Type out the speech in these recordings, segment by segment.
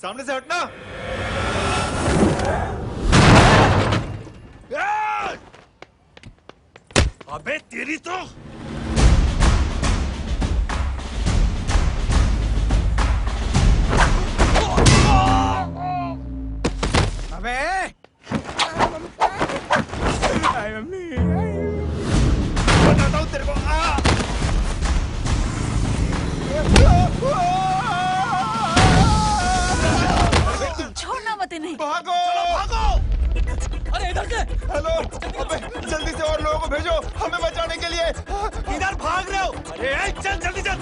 सामने से हटना। अबे तेरी तो अबे बताता हूँ तेरे को। छोड़ना मत इन्हें। भागो भागो। अरे इधर से। हेलो, अबे जल्दी से और लोगों को भेजो हमें बचाने के लिए। इधर भाग रहे हो? अरे चल जल्दी चल।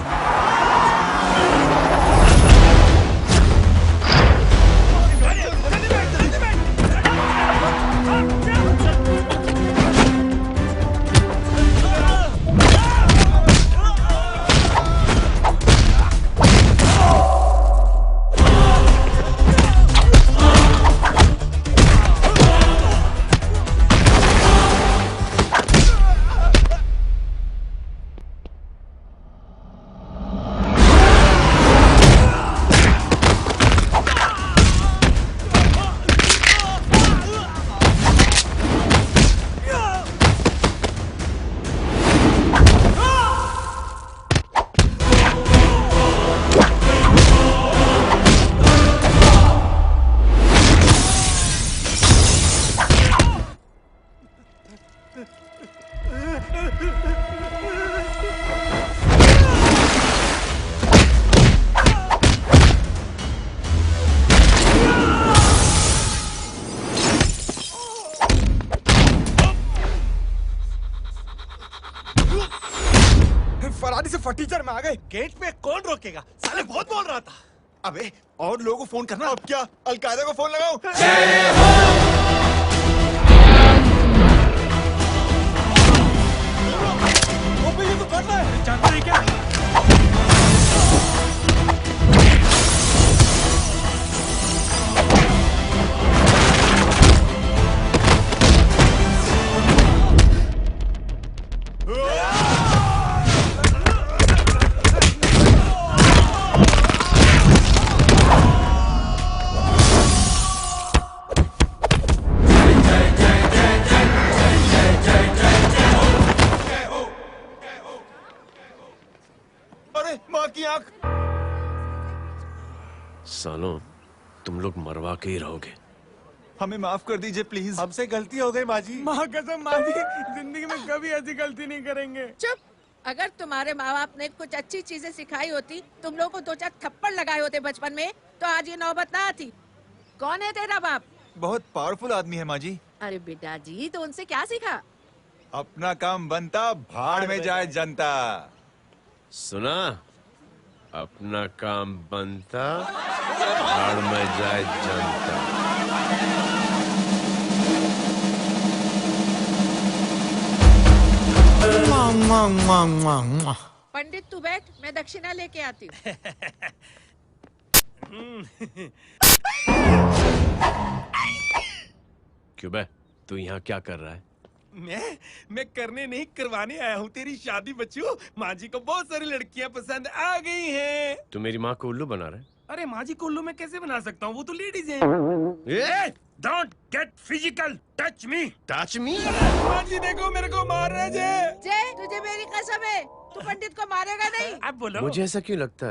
फरारी से फटीचर में आ गए। गेट पे कौन रोकेगा? साले बहुत बोल रहा था। अबे और लोगों को फोन करना। अब क्या अलकायदा को फोन लगाओ? ये तो कर रहा है। जानते हैं क्या? अरे माँ की आंख। सालों, तुम लोग मरवा के ही रहोगे। हमें माफ कर दीजिए प्लीज। हमसे गलती हो गई माँ जी। माँ कसम माँ जी, जिंदगी में कभी ऐसी गलती नहीं करेंगे। चुप। अगर तुम्हारे माँ बाप ने कुछ अच्छी चीजें सिखाई होती, तुम लोगों को 2-4 थप्पड़ लगाए होते बचपन में, तो आज ये नौबत ना आती। कौन है तेरा बाप? बहुत पावरफुल आदमी है माँ जी। अरे बेटा जी, तो उनसे क्या सीखा? अपना काम बनता, भाड़ में जाए जनता। सुना? अपना काम बनता, भाड़ में जाए जनता। पंडित तू बैठ, मैं दक्षिणा लेके आती हूँ। क्यों बे? तू यहाँ क्या कर रहा है? मैं करने नहीं करवाने आया हूँ तेरी शादी बच्चू। माँ जी को बहुत सारी लड़कियाँ पसंद आ गई हैं। तू मेरी माँ को उल्लू बना रहा है? अरे माँ जी को उल्लू मैं कैसे बना सकता हूँ? वो तो लेडीज हैं। Don't get physical, touch me. Touch me? माँ जी देखो मेरे को मार रहे जय। जय, तुझे मेरी कसम है, तू पंडित को मारेगा नहीं। आप बोलो। मुझे ऐसा क्यों लगता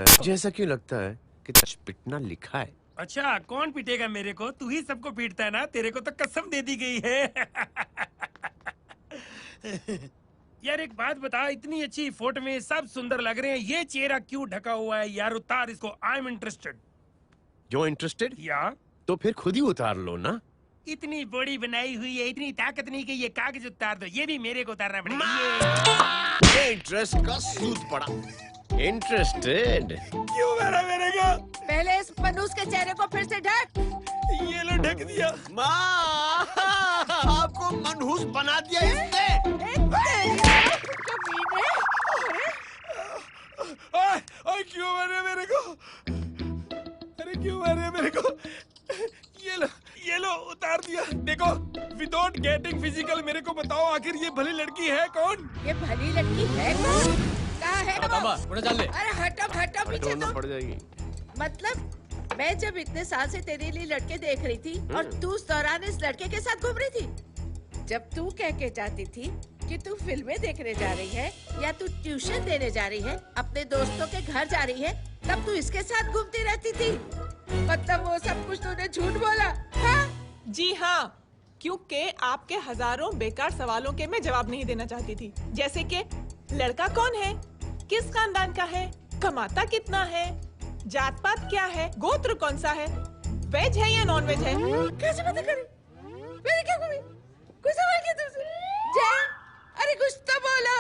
है कि टच पिटना लिखा है। अच्छा कौन पीटेगा मेरे को? तू ही सबको पीटता है ना। तेरे को तो कसम दे दी गई है। यार एक बात बता, इतनी अच्छी फोटो में सब सुंदर लग रहे हैं, ये चेहरा क्यों ढका हुआ है? यार उतार इसको। I am interested. जो इंटरेस्टेड? या तो फिर खुद ही उतार लो ना। इतनी बॉडी बनाई हुई है, इतनी ताकत नहीं कि ये कागज उतार दो। ये भी मेरे को उतारना पड़ेगा। ये इंटरेस्ट का सूद पड़ा। इंटरेस्टेड? क्यों मारा मेरे को? पहले इस मनूस के चेहरे को फिर से ढक। ये लो ढक दिया। माँ, आपको मनहूस बना दिया इसने। ओए क्यों मारे मेरे को? अरे क्यों मारे मेरे को? ये लो उतार दिया। देखो विदाउट गेटिंग फिजिकल मेरे को बताओ आखिर ये भली लड़की है कौन? ये भली लड़की है कौन? कहाँ है वो? ले। अरे हटो हटो पीछे तो। पड़ जाएगी। मतलब मैं जब इतने साल से तेरे लिए लड़के देख रही थी और तू उस दौरान इस लड़के के साथ घूम रही थी। जब तू कह के जाती थी कि तू फिल्में देखने जा रही है या तू ट्यूशन देने जा रही है, अपने दोस्तों के घर जा रही है, तब तू इसके साथ घूमती रहती थी। मतलब वो सब कुछ तूने झूठ बोला? हाँ? जी हाँ, क्योंकि आपके हजारों बेकार सवालों के मैं जवाब नहीं देना चाहती थी। जैसे कि लड़का कौन है, किस खानदान का है, कमाता कितना है, जात पात क्या है, गोत्र कौन सा है, वेज है या नॉन वेज है। कैसे पता करी? मैंने क्या करी? कुछ सवाल किया तुमसे? जय, अरे कुछ तो बोलो।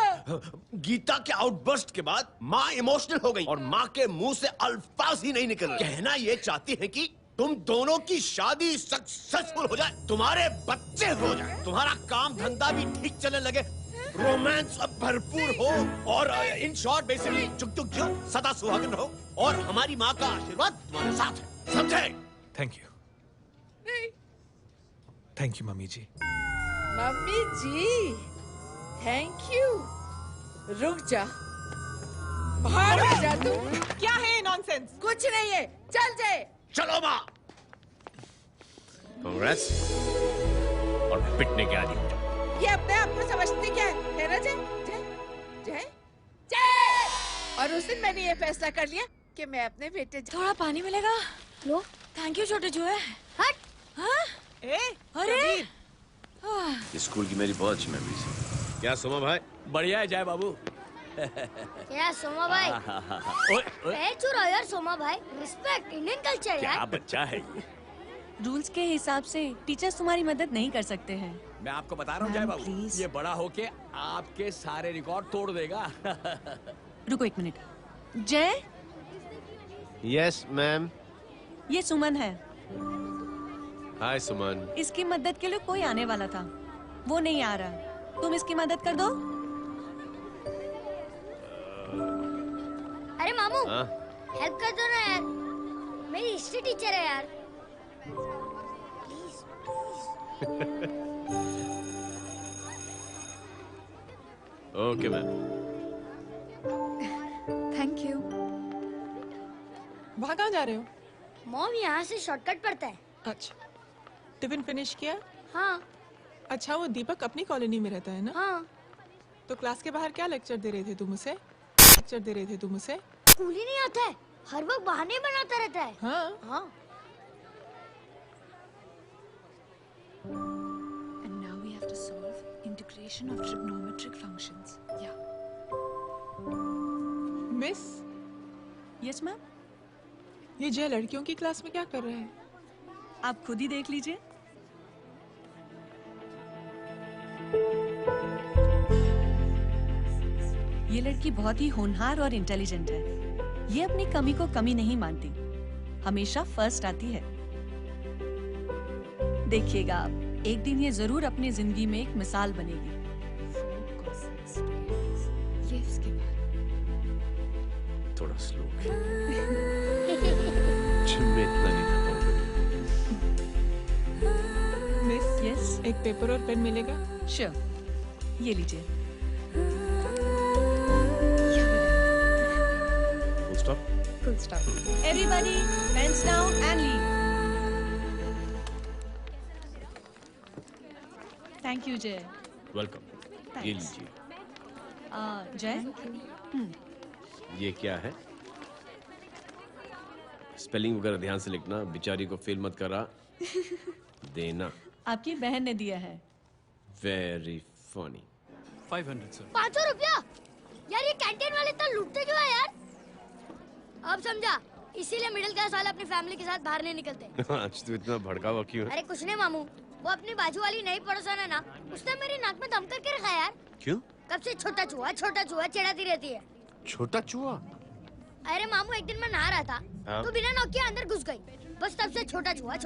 गीता के आउटबर्स्ट के बाद माँ इमोशनल हो गई और माँ के मुंह से अल्फाज ही नहीं निकल रहे। कहना ये चाहती है कि तुम दोनों की शादी सक्सेसफुल हो जाए, तुम्हारे बच्चे हो जाए, तुम्हारा काम धंधा भी ठीक चलने लगे, रोमांस अब भरपूर हो और इन शॉर्ट बेसिकली जुग जुग जो सदा सुहागन रहो और हमारी माँ का आशीर्वाद तुम्हारे साथ है, समझे? थैंक यू, नहीं, thank you mummy ji. Mummy ji, thank you. रुक जा, बाहर जा तू। क्या है ये नॉनसेंस? कुछ नहीं है, चल जाए। चलो माँ। कांग्रेस और पिटने के आदि हो जाओ। ये अपने आप को समझती क्या है ना जय? जय जय जय। और उस दिन मैंने ये फैसला कर लिया कि मैं अपने बेटे थोड़ा पानी मिलेगा? लो, थैंक यू छोटे जुए। हट। हाँ? अरे स्कूल की मेरी बहुत अच्छी मेमोरीज है। क्या सोमा भाई? बढ़िया है जय बाबू। क्या सोमा भाई? पैर चुरा यार सोमा भाई, रिस्पेक्ट इंडियन कल्चर क्या यार। बच्चा है ये। रूल्स के हिसाब से टीचर्स तुम्हारी मदद नहीं कर सकते हैं। मैं आपको बता रहा हूँ जय बाबू, प्लीज। ये बड़ा होके आपके सारे रिकॉर्ड तोड़ देगा। रुको एक मिनट। जय, यस मैम। ये सुमन है। हाय सुमन। इसकी मदद के लिए कोई आने वाला था, वो नहीं आ रहा। तुम इसकी मदद कर दो। अरे मामू, हेल्प कर दो ना यार, मेरी हिस्ट्री टीचर है यार। Okay ma'am. Thank you. वहाँ कहाँ जा रहे हो? मॉम यहाँ से शॉर्टकट पड़ता है। अच्छा, टिफिन फिनिश किया? हाँ अच्छा, वो दीपक अपनी कॉलोनी में रहता है ना? हाँ। तो क्लास के बाहर क्या लेक्चर दे रहे थे तुम उसे? लेक्चर दे रहे थे तुम उसे? स्कूल ही नहीं आता है, हर वक्त बहाने बनाता रहता है। हाँ। हाँ। And now we have to solve integration of trigonometric functions. Yeah. Miss, Yes ma'am. ये जय लड़कियों की क्लास में क्या कर रहा है? आप खुद ही देख लीजिए। ये लड़की बहुत ही होनहार और इंटेलिजेंट है। ये अपनी कमी को कमी नहीं मानती, हमेशा फर्स्ट आती है। देखिएगा आप, एक दिन ये जरूर अपनी जिंदगी में एक मिसाल बनेगी। ये इसके बाद थोड़ा स्लो। मैं इतना नहीं था पाऊंगा। मिस, यस, एक पेपर और पेन मिलेगा? श्योर, ये लीजिए। Full stop. Everybody, pens down and leave. Thank you, Jay. Welcome. ये लीजिए। जय, ये क्या है? स्पेलिंग वगैरह ध्यान से लिखना, बेचारी को फेल मत करा देना। आपकी बहन ने दिया है। Very funny. 500 सर। 500 रुपया? यार ये कैंटीन वाले इतना लूटते क्यों है यार? अब समझा, इसीलिए मिडिल क्लास वाले अपनी फैमिली के साथ बाहर नहीं निकलते। आज तू इतना भड़का हुआ क्यों है? अरे कुछ नहीं मामू, वो अपनी बाजू वाली नई पड़ोसन है ना, उसने मेरी नाक में दम करके रखा यार। क्यों? कब से छोटा चूहा चिढ़ाती रहती है। छोटा चूहा? अरे मामू, एक दिन मैं नहा रहा था हाँ? तो बिना नौक के अंदर घुस गई, बस तब से छोटा चूहा।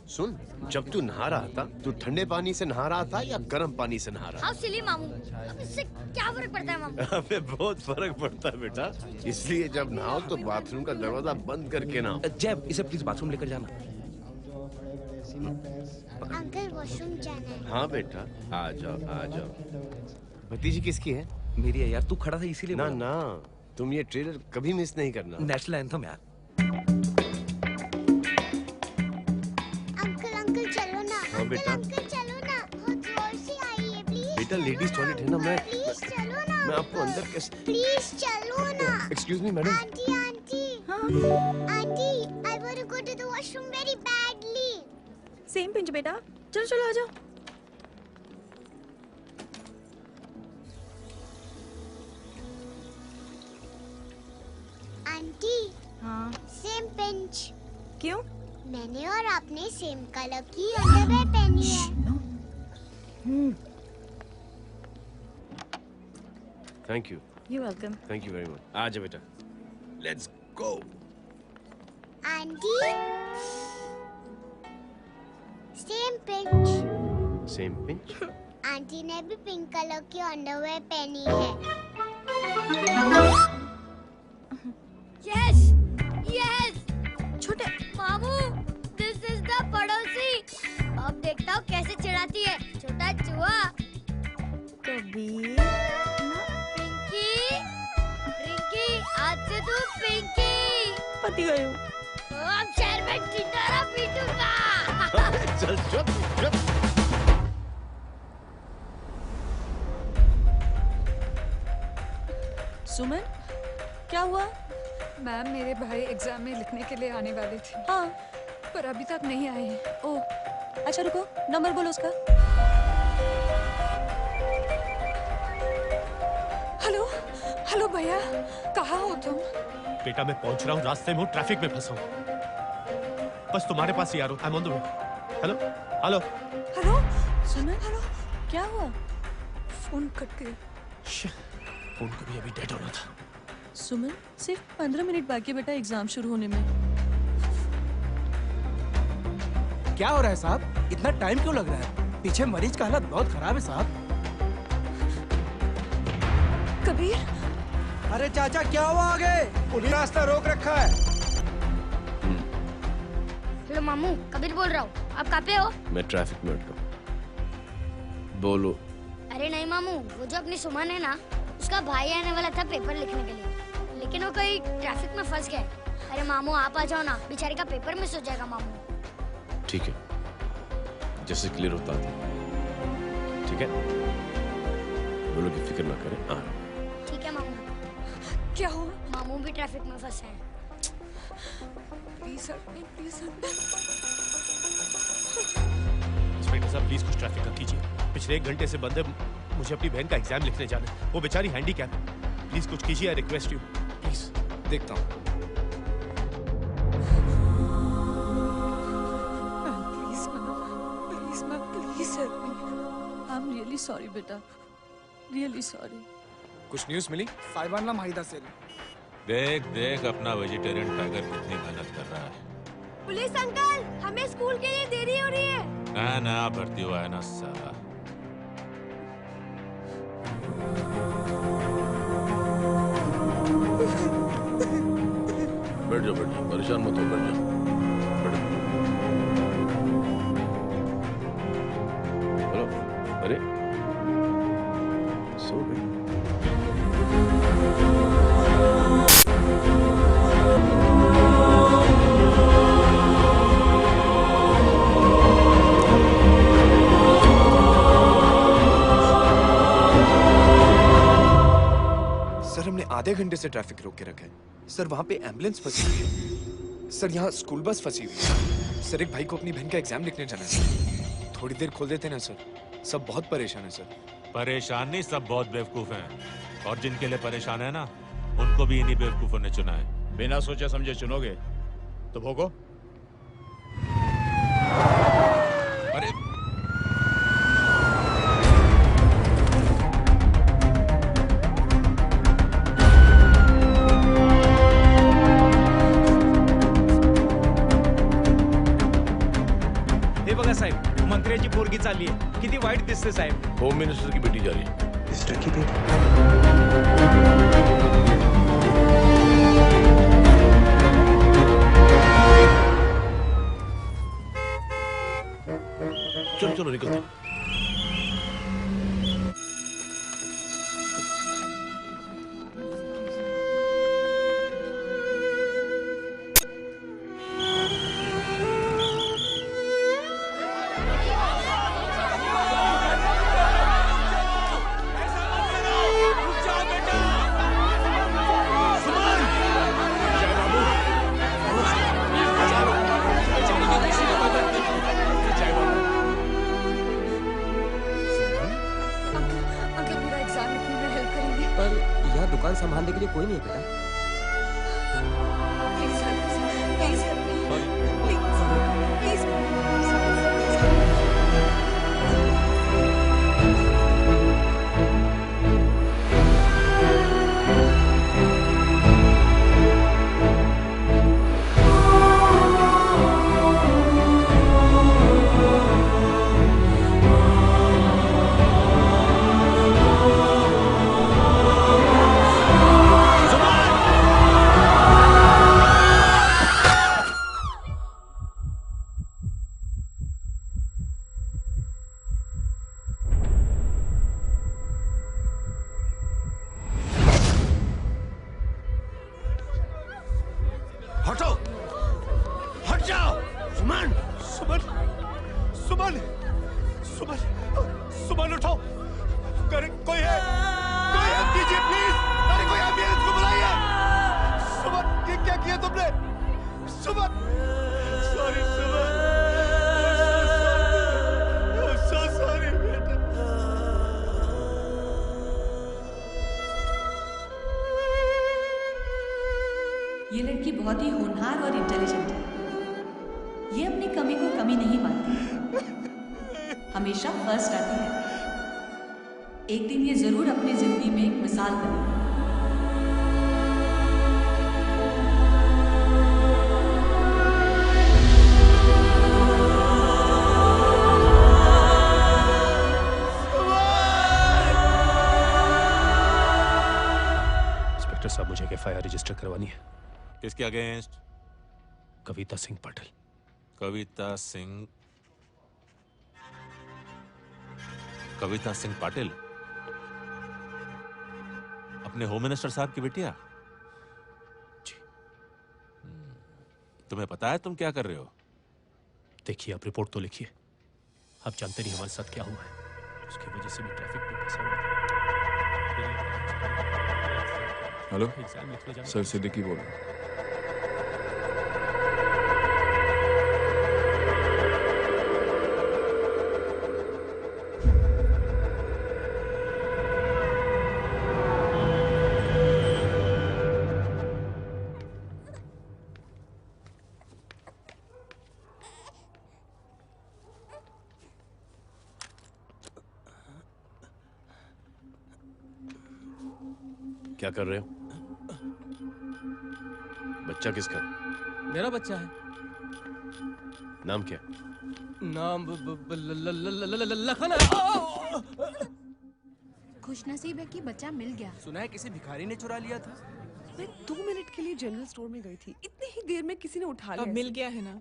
सुन, जब तू नहा रहा था, तू ठंडे पानी से नहा रहा था या गर्म पानी से नहा रहा हाउ सिली मामू, अब इससे क्या फर्क पड़ता है मामू? था? अबे बहुत फर्क पड़ता है बेटा, इसलिए जब नहाओ तो बाथरूम का दरवाजा बंद करके नहाओ। जय, इसे प्लीज बाथरूम लेकर जाना। अंकल वॉशरूम जाना है। हाँ बेटा, आ जाओ। भतीजी किसकी है? मेरी है यार, तू खड़ा था इसीलिए ना बोला। ना, तुम ये ट्रेलर कभी मिस नहीं करना। नेशनल एंथम यार। बेटा अंकल चलो ना, बहुत जोर से आई है, प्लीज। बेटा लेडीज टॉयलेट है ना, प्लीज चलो ना। मैं आपको अंदर कैसे? प्लीज चलो ना। Excuse me madam. Aunty aunty aunty, I want to go to the washroom very badly. Same pinch बेटा, चलो चलो आ जाओ। आंटी हाँ सेम पिंच। क्यों? मैंने और आपने सेम कलर की अंडरवेयर पहनी है। Thank you, you welcome. Thank you very much. आ जा बेटा, let's go. Aunty same pinch. Same pinch. Aunty ने भी पिंक कलर की अंडरवेयर पहनी है। Yes yes. छोटे मामू, दिस इज द पड़ोसी। अब देखता हूँ कैसे चिढ़ाती है, छोटा चूहा। कबीर पिंकी रिंकी, आज से तू पिंकी। पति गए हो। अब शहर में चिंतारा पीटूंगा। चल चुप चुप। सुमन, क्या हुआ? मैम, मेरे भाई एग्जाम में लिखने के लिए आने वाले थे, हाँ। पर अभी तक नहीं आए हैं। ओ, अच्छा रुको, नंबर बोलो उसका। हेलो हेलो भैया, कहाँ हो तुम? बेटा मैं पहुंच रहा हूँ, रास्ते में हूँ, ट्रैफिक में फंसा हूँ। बस तुम्हारे पास ही आ रहा हूँ। I am on the way. Hello hello hello Suman, hello, क्या हुआ? फोन कट गया। फोन को भी अभी डेड होना था। सुमन, सिर्फ 15 मिनट बाकी बेटा एग्जाम शुरू होने में। क्या हो रहा है साहब? इतना टाइम क्यों लग रहा है? पीछे मरीज का हालत बहुत खराब है साहब। कबीर, अरे चाचा क्या हुआ आगे? पुलिस रास्ता रोक रखा है। हेलो मामू, कबीर बोल रहा हूँ। आप कहाँ पे हो? मैं ट्रैफिक में अटका हूँ। बोलो। अरे नहीं मामू, वो जो अपनी सुमन है ना, उसका भाई आने वाला था पेपर लिखने के लिए, लेकिन वो कहीं ट्रैफिक में फंस गया। अरे मामू आप आ जाओ ना, बेचारी का पेपर मिस हो जाएगा मामू। ठीक है, जैसे क्लियर होता है। ठीक है, बोलो कि फिक्र ना करें, आ रहा हूं। ठीक है मामू। क्या हुआ? मामू भी ट्रैफिक में फंसे हैं। Please help me, please help me. Inspector साहब प्लीज कुछ ट्रैफिक का कीजिए। पिछले 1 घंटे से बंद है, मुझे अपनी बहन का एग्जाम लिखने जाना है। वो बेचारी हैंडीकैप है। प्लीज कुछ कीजिए, आई रिक्वेस्ट यू प्लीज। देखता हूँ। Please ma'am, please help me. I am really sorry बेटा, रियली सॉरी। कुछ न्यूज़ मिली? साहिबाना माहिदा से। देख देख अपना वेजिटेरियन टाइगर कितनी मेहनत कर रहा है। पुलिस अंकल, हमें स्कूल के लिए देरी हो रही है। नया भर्ती हुआ है ना साला। बैठ जाओ, परेशान मत हो, बैठ जाओ। हेलो, अरे सो गई। सर हमने आधे घंटे से ट्रैफिक रोक के रखा है। सर वहाँ पे एम्बुलेंस फंसी हुई है। सर यहाँ स्कूल बस फंसी हुई है। सर एक भाई को अपनी बहन का एग्जाम लिखने जाना है। थोड़ी देर खोल देते ना सर, सब बहुत परेशान है सर। परेशान नहीं, सब बहुत बेवकूफ हैं। और जिनके लिए परेशान है ना, उनको भी इन्हीं बेवकूफों ने चुना है। बिना सोचे समझे चुनोगे तो भोगो। अरे हे बघा साहेब, मंत्र्याची पोरगी चालली आहे. किती वाईट दिसते साहेब. होम मिनिस्टर की बेटी जा रही है। मिनिस्टर की बेटी? चलो चलो निकलते हैं। कोई नहीं है बेटा। हटो, हट जाओ। सुमन, सुमन, सुमन, सुमन, सुमन उठो। कोई है? कोई हेल्प कीजिए प्लीज। अरे कोई एम्बुलेंस को बुलाइए। सुमन, ये क्या किया तुमने? Suman, sorry Suman, I'm so sorry बेटा। ये लड़की बहुत ही होनहार और इंटेलिजेंट है। ये अपनी कमी को कमी नहीं मानती, हमेशा फर्स्ट आती है। एक दिन ये जरूर अपनी जिंदगी में एक मिसाल बनेगी। इंस्पेक्टर साहब, मुझे एफआईआर रजिस्टर करवानी है। किसके अगेंस्ट? कविता सिंह पाटिल। कविता सिंह पाटिल, अपने होम मिनिस्टर साहब की बेटिया? जी। तुम्हें पता है तुम क्या कर रहे हो? देखिए, आप रिपोर्ट तो लिखिए। आप जानते नहीं हमारे साथ क्या हुआ है। उसकी वजह से भी ट्रैफिक में फंसा हुआ था। हेलो सर, सिद्दीकी बोल रहा हूं। क्या कर रहे हो? बच्चा किसका? मेरा बच्चा है। नाम क्या? नाम लखन। खुशनसीब है कि बच्चा मिल गया। सुना है किसी भिखारी ने चुरा लिया था। मैं 2 मिनट के लिए जनरल स्टोर में गई थी, इतनी ही देर में किसी ने उठा लिया। अब मिल गया है ना,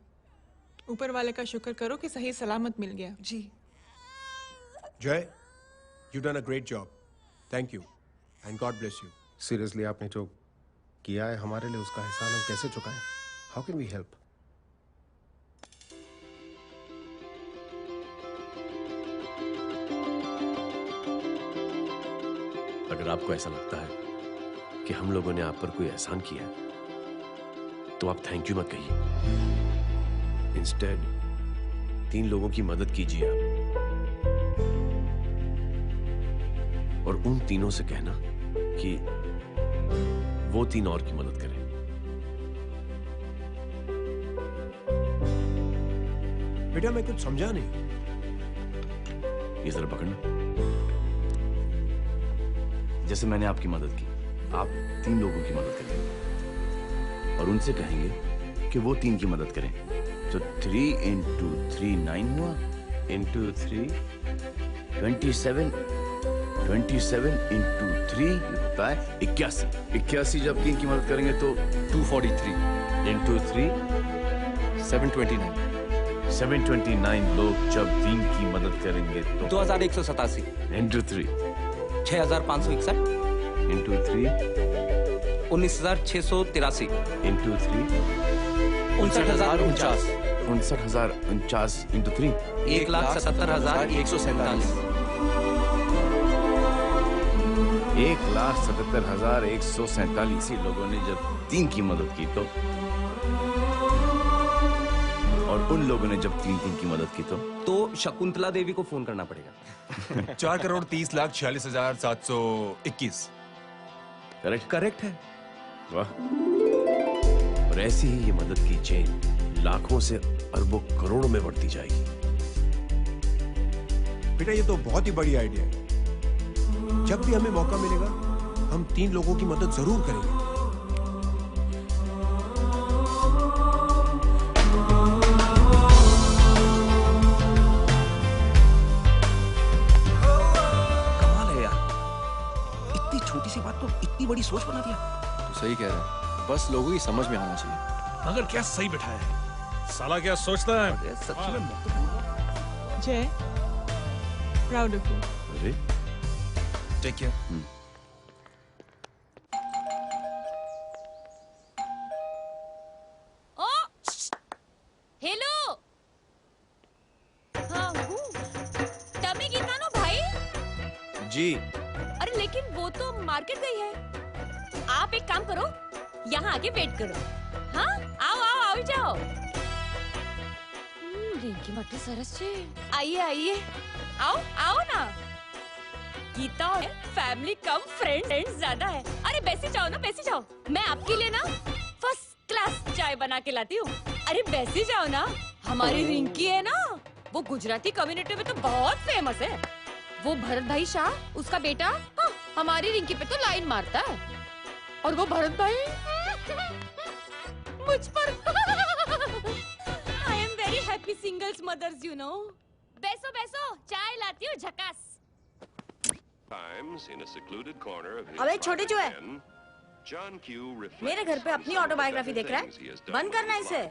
ऊपर वाले का शुक्र करो कि सही सलामत मिल गया। जी। जय, you done a great job. Thank you and God bless you. Seriously, आपने जो किया है हमारे लिए, उसका एहसान हम कैसे चुकाएं? How can we help? अगर आपको ऐसा लगता है कि हम लोगों ने आप पर कोई एहसान किया है, तो आप थैंक यू मत कहिए। इंस्टेड 3 लोगों की मदद कीजिए आप, और उन तीनों से कहना कि वो 3 और की मदद करें। बेटा, मैं कुछ समझा नहीं। ये जरा पकड़ना। जैसे मैंने आपकी मदद की, आप 3 लोगों की मदद करेंगे और उनसे कहेंगे कि वो 3 की मदद करें। तो 3 into 3 9 हुआ, into 3 27 into 3 होता है 81। 81 जब 3 की मदद करेंगे तो 243 into 3 729। 729 लोग जब 3 की मदद करेंगे तो 2187 into 3 6561 into 3 19683 into 3 59049 59049 into 3 1,77,147 1,77,147 लोगों ने जब 3 की मदद की तो, और उन लोगों ने जब 3 की मदद की तो शकुंतला देवी को फोन करना पड़ेगा। 4,30,46,721। करेक्ट? करेक्ट है। वाह। और ऐसी ही ये मदद की चेन लाखों से अरबों करोड़ों में बढ़ती जाएगी। बेटा ये तो बहुत ही बड़ी आइडिया है। जब भी हमें मौका मिलेगा हम 3 लोगों की मदद जरूर करेंगे। कमाल है यार, इतनी छोटी सी बात को इतनी बड़ी सोच बना दिया। तो सही कह रहा है, बस लोगों की समझ में आना चाहिए। मगर क्या सही बिठाया है, साला क्या सोचता है। सच में जय, प्राउड ऑफ यू। अरे टेक केयर। ओ हेलो, हाँ हूँ तभी गीता नो भाई। जी। अरे लेकिन वो तो मार्केट गई है। आप एक काम करो, यहाँ आके वेट करो। हाँ आओ आओ आओ जाओ। रिंकी मट्टी सरस छे। आइए आइए, आओ आओ ना। गीता फैमिली कम फ्रेंड ज्यादा है। अरे बैसी जाओ ना, बैसी जाओ। मैं आपके लिए ना फर्स्ट क्लास चाय बना के लाती हूँ। अरे बैसी जाओ ना। हमारी रिंकी है ना, वो गुजराती कम्युनिटी में तो बहुत फेमस है। वो भरत भाई शाह, उसका बेटा, हाँ, हमारी रिंकी पे तो लाइन मारता है। और वो भरत भाई मुझ पर। I am very happy singles mothers you know. बैसो बैसो, चाय लाती हूँ झकास। अबे छोटे जो है, मेरे घर पे अपनी ऑटोबायोग्राफी देख रहा है, बंद करना इसे।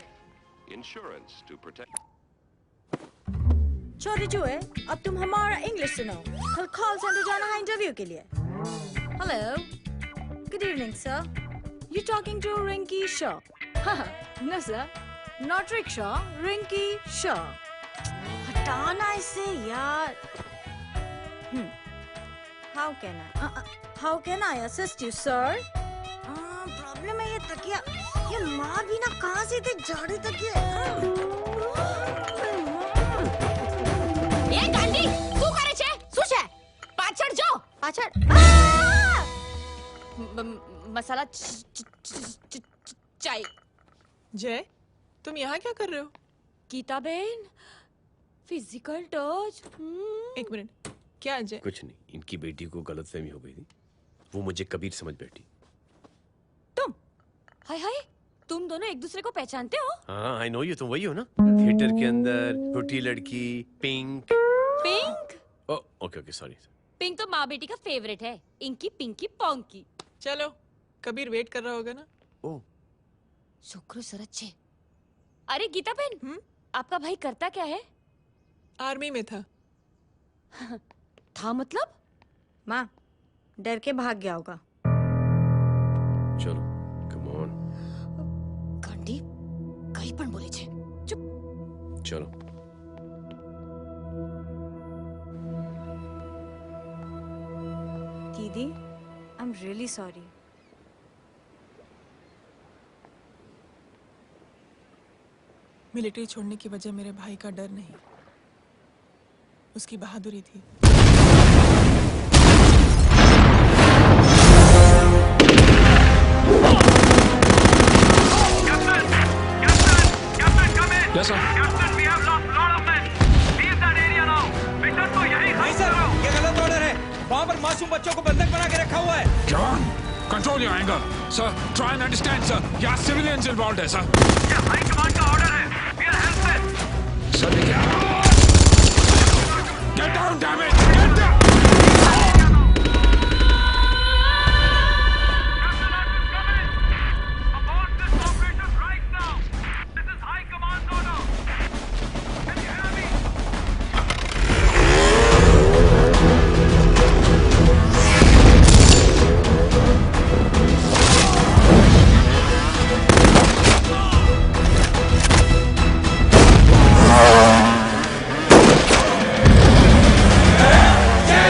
छोटे जो है, अब तुम हमारा इंग्लिश सुनो। कल कॉल सेंटर जाना है इंटरव्यू के लिए। Hello, good evening sir. You talking to Rinki Shaw? No sir, not rickshaw, Rinki Shaw. हटाना इसे यार। How can I assist you, sir? Problem है ये तकिया, ये माँ भी ना कहाँ से थे जाड़े तकिया। ये गांधी, तू करे छे? सुशे, पाछड़ जो, पाछड़। मसाला चाय। जय, तुम यहाँ क्या कर रहे हो? गीता बहन, फिजिकल टच। एक मिनट, क्या जय? कुछ नहीं, इनकी बेटी को गलतफहमी हो गई थी, वो मुझे कबीर समझ बैठी। तुम? हाय हाय, तुम दोनों एक दूसरे को पहचानते हो? हाँ, आई नो यू, तुम वही हो ना थिएटर के अंदर छोटी लड़की pink. Pink? Okay okay, sorry. Pink तो माँ बेटी का फेवरेट है, इंकी पिंकी पोंकी। चलो, कबीर वेट कर रहा होगा ना। ओ शुक्र सरच्छे। अरे गीता बहन, आपका भाई करता क्या है? आर्मी में था। था मतलब? माँ, डर के भाग गया होगा। चलो, कम ऑन। गांधी, कहीं पण बोले छे। चुप। चलो। दीदी, I am really sorry. Military छोड़ने की वजह मेरे भाई का डर नहीं, उसकी बहादुरी थी। Yes, sir. नहीं सर, ये गलत ऑर्डर है। वहाँ पर मासूम बच्चों को बंधक बना के रखा हुआ है। John, control your anger. Sir, try and understand, sir. यहाँ civilians involved है, sir. ये हाई कमांड का ऑर्डर है। We are helpless. Sir, get down, damn it! Get down! Yeah!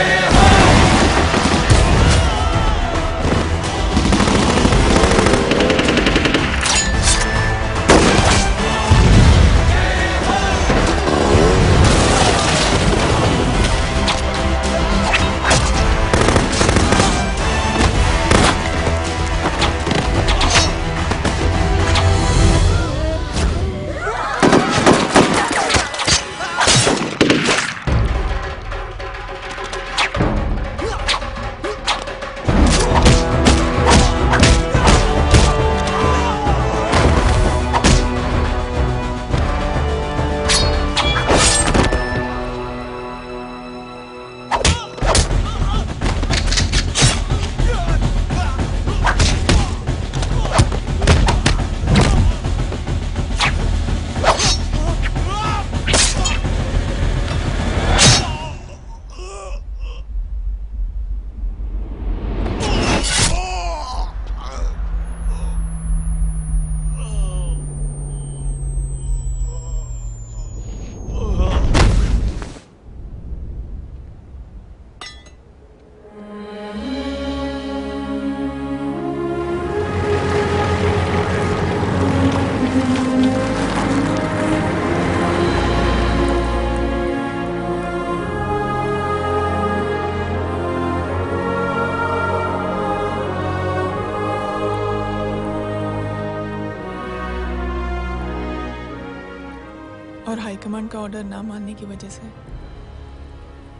और हाईकमांड का ऑर्डर ना मानने की वजह से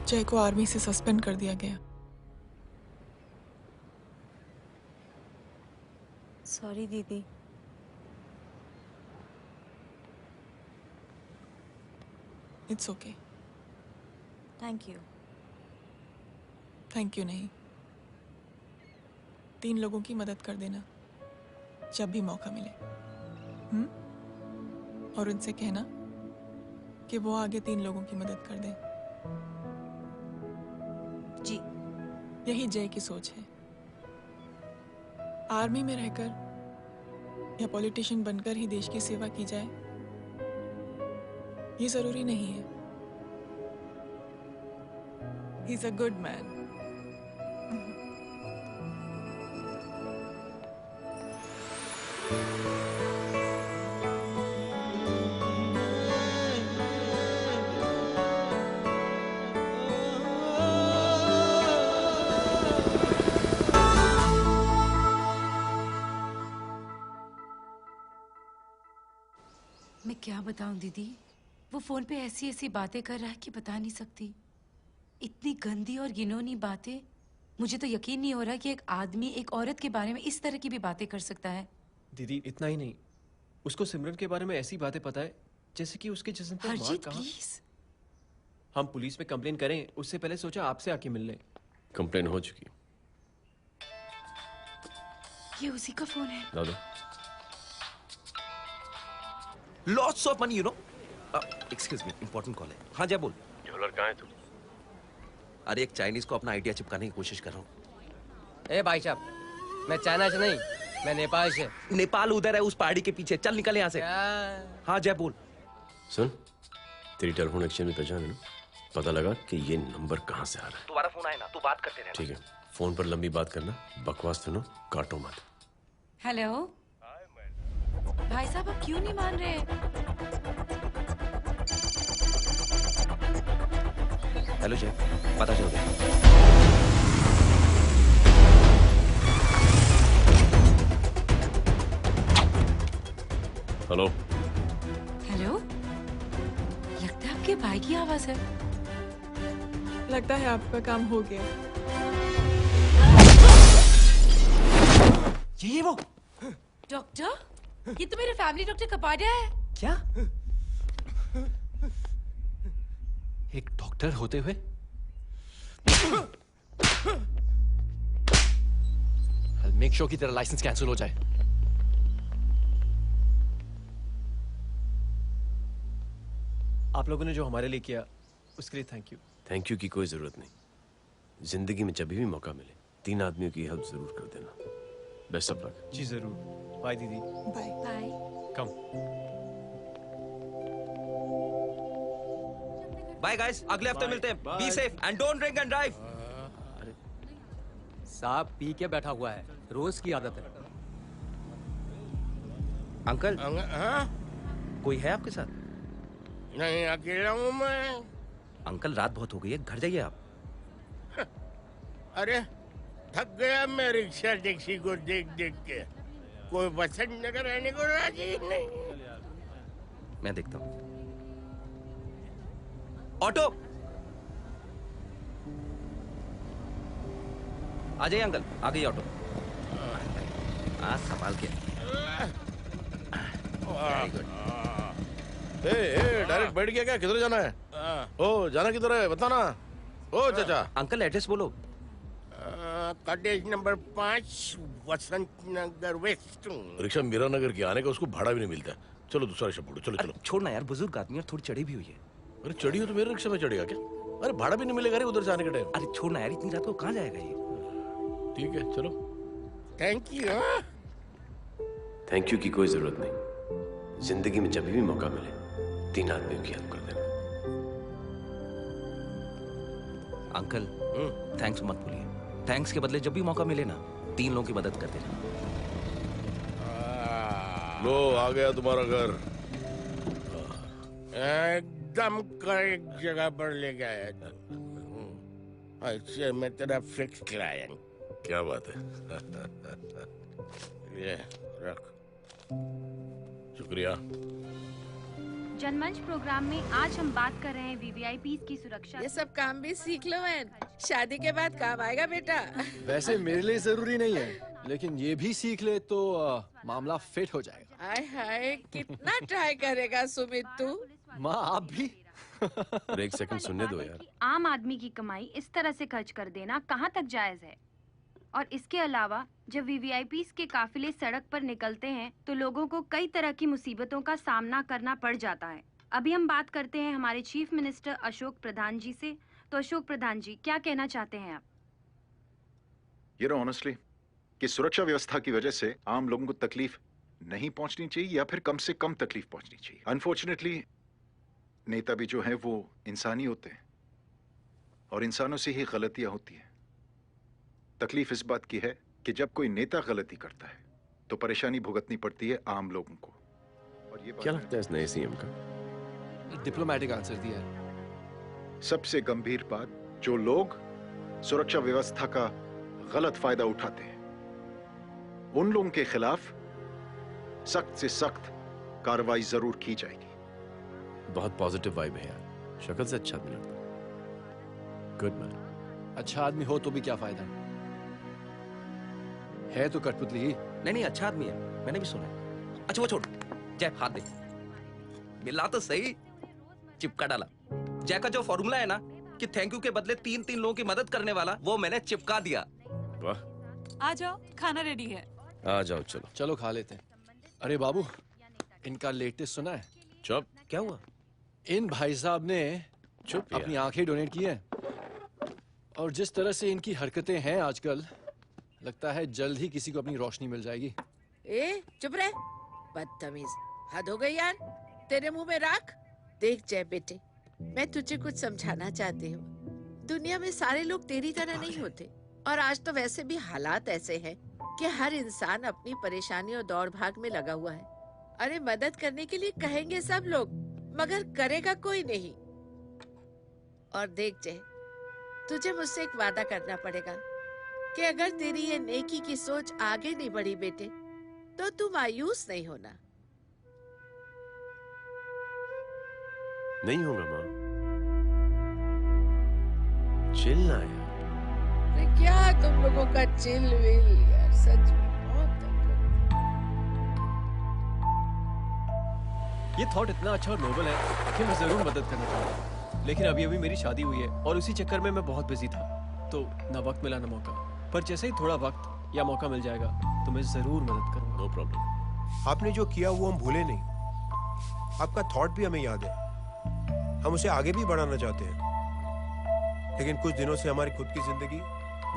जय को आर्मी से सस्पेंड कर दिया गया। सॉरी दीदी। It's okay. Thank you. Thank you नहीं, 3 लोगों की मदद कर देना जब भी मौका मिले। और उनसे कहना कि वो आगे 3 लोगों की मदद कर दे। जी। यही जय की सोच है। आर्मी में रहकर या पॉलिटिशियन बनकर ही देश की सेवा की जाए, ये जरूरी नहीं है। He is a good man. मैं क्या बताऊं दीदी, वो फोन पे ऐसी ऐसी बातें कर रहा है कि बता नहीं सकती। इतनी गंदी और घिनौनी बातें। मुझे तो यकीन नहीं हो रहा कि एक आदमी एक औरत के बारे में इस तरह की भी बातें कर सकता है। दीदी इतना ही नहीं, उसको सिमरन के बारे में ऐसी बातें पता है जैसे कि उसके जिस्म पर मार हरजीत कहाँ। प्लीज। हम पुलिस में कंप्लेन करें उससे पहले सोचा आपसे आके मिल लें। कंप्लेन हो चुकी। ये उसी का फोन है। दादा Lots of money, you know. Excuse me, important call है। हाँ जय बोल। ज्वेलर कहाँ है तू? अरे एक चाइनीज को अपना आइडिया चिपकाने की कोशिश कर रहा हूँ। ए भाई साहब, मैं चाइना से नहीं, मैं नेपाल से। नेपाल उधर है उस पहाड़ी के पीछे। चल निकल यहाँ से। हाँ जय बोल। सुन, तेरी टेलीफोन एक्सचेंज में पहचान है ना? पता लगा कि ये नंबर कहाँ से आ रहा है। तुम्हारा फोन आए ना, तू बात करते रहना। ठीक है, फोन पर लंबी बात करना, बकवास सुनो, काटो मत। हेलो भाई साहब, आप क्यों नहीं मान रहे? हेलो जय, पता चल गया। हेलो हेलो, लगता है आपके भाई की आवाज है। लगता है आपका काम हो गया। ये वो डॉक्टर, ये तो मेरे फैमिली डॉक्टर कपाडिया है। क्या? एक डॉक्टर होते हुए? मेक श्योर कि तेरा लाइसेंस कैंसिल हो जाए। आप लोगों ने जो हमारे लिए किया उसके लिए थैंक यू। थैंक यू की कोई जरूरत नहीं। जिंदगी में जब भी मौका मिले 3 आदमियों की हेल्प जरूर कर देना। Best of luck. जी जरूर। बाय दीदी। Bye bye. Come. Bye guys, अगले हफ्ते मिलते हैं। Be safe and don't drink and drive. साहब पी के बैठा हुआ है, रोज की आदत है। अंकल हाँ? कोई है आपके साथ? नहीं, अकेला हूँ मैं। अंकल रात बहुत हो गई है, घर जाइए आप। अरे थक गया मैं रिक्शा टैक्सी को देख देख के। कोई पसंद नगर रहने को राजी नहीं। मैं देखता हूँ। ऑटो आ जाइए अंकल, आ गई ऑटो। संभाल के। डायरेक्ट बैठ गया क्या? किधर जाना है? ओ जाना किधर है बता ना। ओ चाचा। अंकल एड्रेस बोलो। कॉटेज नंबर 5 वसंत नगर वेस्ट। रिक्शा मीरा नगर की आने का उसको भाड़ा भी नहीं मिलता। चलो दूसरा रिक्शा पकड़ो। चलो चलो। छोड़ना यार, बुजुर्ग आदमी और थोड़ी चढ़ी भी हुई है। अरे चढ़ी हो तो मेरे रिक्शा में चढ़ेगा क्या? अरे भाड़ा भी नहीं मिलेगा रे उधर जाने के टाइम। अरे छोड़ना यार, इतनी रात को कहाँ जाएगा ये? ठीक है चलो। Thank you. थैंक यू की कोई जरूरत नहीं। जिंदगी में जब भी मौका मिले 3 आदमियों की हेल्प कर देना। अंकल थैंक्स मत भूलिए। थैंक्स के बदले जब भी मौका मिले ना 3 लोगों की मदद कर देना। लो आ गया तुम्हारा घर। एकदम करेक्ट जगह पर ले गया। अच्छा मैं तेरा फिक्स क्लाइंट। क्या बात है। ये रख। शुक्रिया। जनमंच प्रोग्राम में आज हम बात कर रहे हैं वीवीआईपीज़ की सुरक्षा। ये सब काम भी सीख लो एन, शादी के बाद काम आएगा बेटा। वैसे मेरे लिए जरूरी नहीं है, लेकिन ये भी सीख ले तो मामला फिट हो जाएगा। हाय हाय, कितना ट्राई करेगा सुमित तू? माँ आप भी। और एक सेकंड सुनने दो यार। आम आदमी की कमाई इस तरह से खर्च कर देना कहाँ तक जायज है? और इसके अलावा जब वीवीआईपीज़ के काफिले सड़क पर निकलते हैं तो लोगों को कई तरह की मुसीबतों का सामना करना पड़ जाता है। अभी हम बात करते हैं हमारे चीफ मिनिस्टर अशोक प्रधान जी से। तो अशोक प्रधान जी, क्या कहना चाहते हैं आप? You know honestly कि सुरक्षा व्यवस्था की वजह से आम लोगों को तकलीफ नहीं पहुंचनी चाहिए या फिर कम से कम तकलीफ पहुंचनी चाहिए। अनफॉर्चुनेटली नेता भी जो हैं वो इंसानी होते हैं और इंसानों से ही गलतियां होती हैं। तकलीफ इस बात की है कि जब कोई नेता गलती करता है तो परेशानी भुगतनी पड़ती है आम लोगों को। और ये क्या लगता है इस नए सीएम का? डिप्लोमेटिक आंसर दिया है। सबसे गंभीर बात, जो लोग सुरक्षा व्यवस्था का गलत फायदा उठाते हैं उन लोगों के खिलाफ सख्त से सख्त कार्रवाई जरूर की जाएगी। बहुत पॉजिटिव वाइब है यार, शक्ल से अच्छा आदमी लगता। Good man. अच्छा आदमी हो तो भी क्या फायदा है तो कठपुतली ही। नहीं अच्छा आदमी है, मैंने भी सुना। अच्छा वो छोड़, जय हाथ दे। मिला तो सही, चिपका डाला। जय का जो फॉर्मूला है ना कि थैंक यू के बदले 3 लोगों की मदद करने वाला, वो मैंने चिपका दिया। वाह। आ जाओ, खाना रेडी है। आ जाओ, चलो चलो खा लेते हैं। अरे बाबू, इनका लेटेस्ट सुना है? चुप। क्या हुआ? इन भाई साहब ने चुप अपनी आंखें डोनेट की हैं और जिस तरह से इनकी हरकतें हैं आजकल, लगता है जल्द ही किसी को अपनी रोशनी मिल जाएगी। ए चुप रहे, बदतमीज, हद हो गई यार। तेरे मुंह में राख। देख जय बेटे, मैं तुझे कुछ समझाना चाहती हूँ। दुनिया में सारे लोग तेरी तरह नहीं होते और आज तो वैसे भी हालात ऐसे हैं कि हर इंसान अपनी परेशानी और दौड़ भाग में लगा हुआ है। अरे मदद करने के लिए कहेंगे सब लोग, मगर करेगा कोई नहीं। और देख जय, तुझे मुझसे एक वादा करना पड़ेगा कि अगर तेरी ये नेकी की सोच आगे नहीं बढ़ी बेटे, तो तू मायूस नहीं होना। नहीं होगा माँ। चिल ना यार। अरे क्या तुम लोगों का चिल विल यार, सच में बहुत ये थॉट इतना अच्छा और नोबल है कि मैं जरूर मदद करना चाहूंगा, लेकिन अभी अभी मेरी शादी हुई है और उसी चक्कर में मैं बहुत बिजी था, तो ना वक्त मिला ना मौका। पर जैसे ही थोड़ा वक्त या मौका मिल जाएगा तो मैं जरूर मदद करूंगा। No problem. आपने जो किया वो हम भूले नहीं, आपका थॉट भी हमें याद है, हम उसे आगे भी बढ़ाना चाहते हैं। लेकिन कुछ दिनों से हमारी खुद की जिंदगी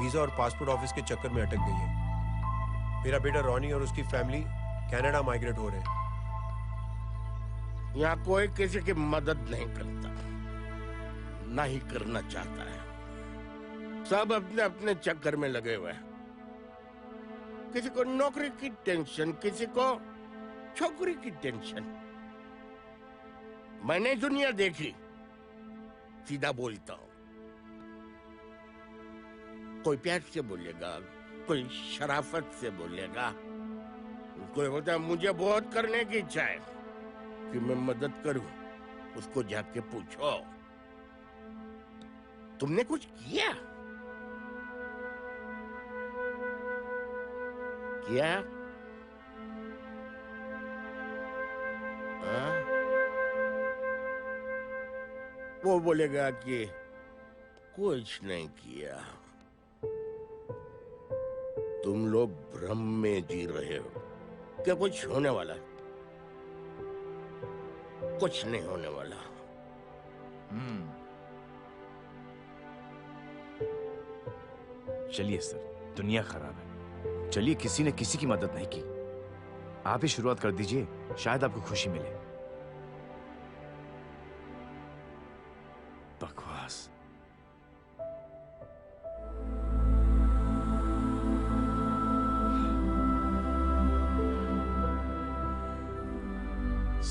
वीजा और पासपोर्ट ऑफिस के चक्कर में अटक गई है। मेरा बेटा रॉनी और उसकी फैमिली कनाडा माइग्रेट हो रहे हैं। यहाँ कोई किसी की मदद नहीं करता, ना ही करना चाहता है। सब अपने अपने चक्कर में लगे हुए हैं। किसी को नौकरी की टेंशन, किसी को छोकरी की टेंशन। मैंने दुनिया देखी, सीधा बोलता हूँ। कोई प्यार से बोलेगा, कोई शराफत से बोलेगा, कोई बोलता है मुझे बहुत करने की इच्छा है कि मैं मदद करूं। उसको जाके पूछो, तुमने कुछ किया? किया? हाँ? वो बोलेगा कि कुछ नहीं किया। तुम लोग भ्रम में जी रहे हो क्या कुछ होने वाला है? कुछ नहीं होने वाला। चलिए सर, दुनिया खराब है। चलिए, किसी ने किसी की मदद नहीं की, आप ही शुरुआत कर दीजिए, शायद आपको खुशी मिले। बकवास।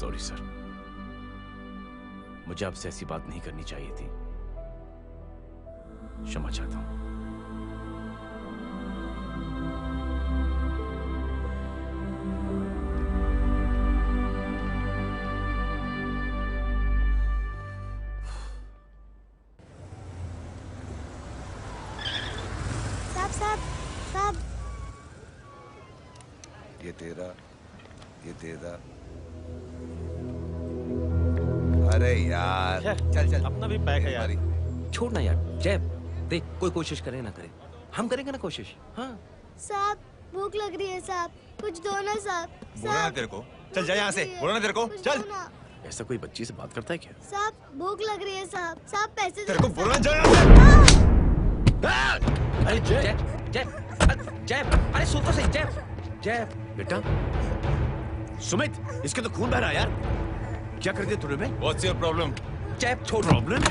सॉरी सर, मुझे आपसे ऐसी बात नहीं करनी चाहिए थी। क्षमा चाहता हूं। तेरा, ये तेरा। अरे यार चल चल, अपना भी पैक है यार। छोड़ ना यार जय, देख कोई कोशिश करे ना करे, हम करेंगे ना कोशिश। हाँ साहब भूख लग रही है साहब, कुछ दो ना साहब। बोला ना तेरे को, चल जा यहाँ से, बोला ना तेरे को, चल। ऐसा कोई बच्ची से बात करता है क्या? साहब भूख लग रही है साहब, साहब पैसे तेरे को बोला जा। अरे जय जय जय, अरे सुन तो सही जय। जय बेटा सुमित, इसके तो खून बह रहा है यार, क्या कर दिया तूने में? What's your problem? जय छोड़। प्रॉब्लम?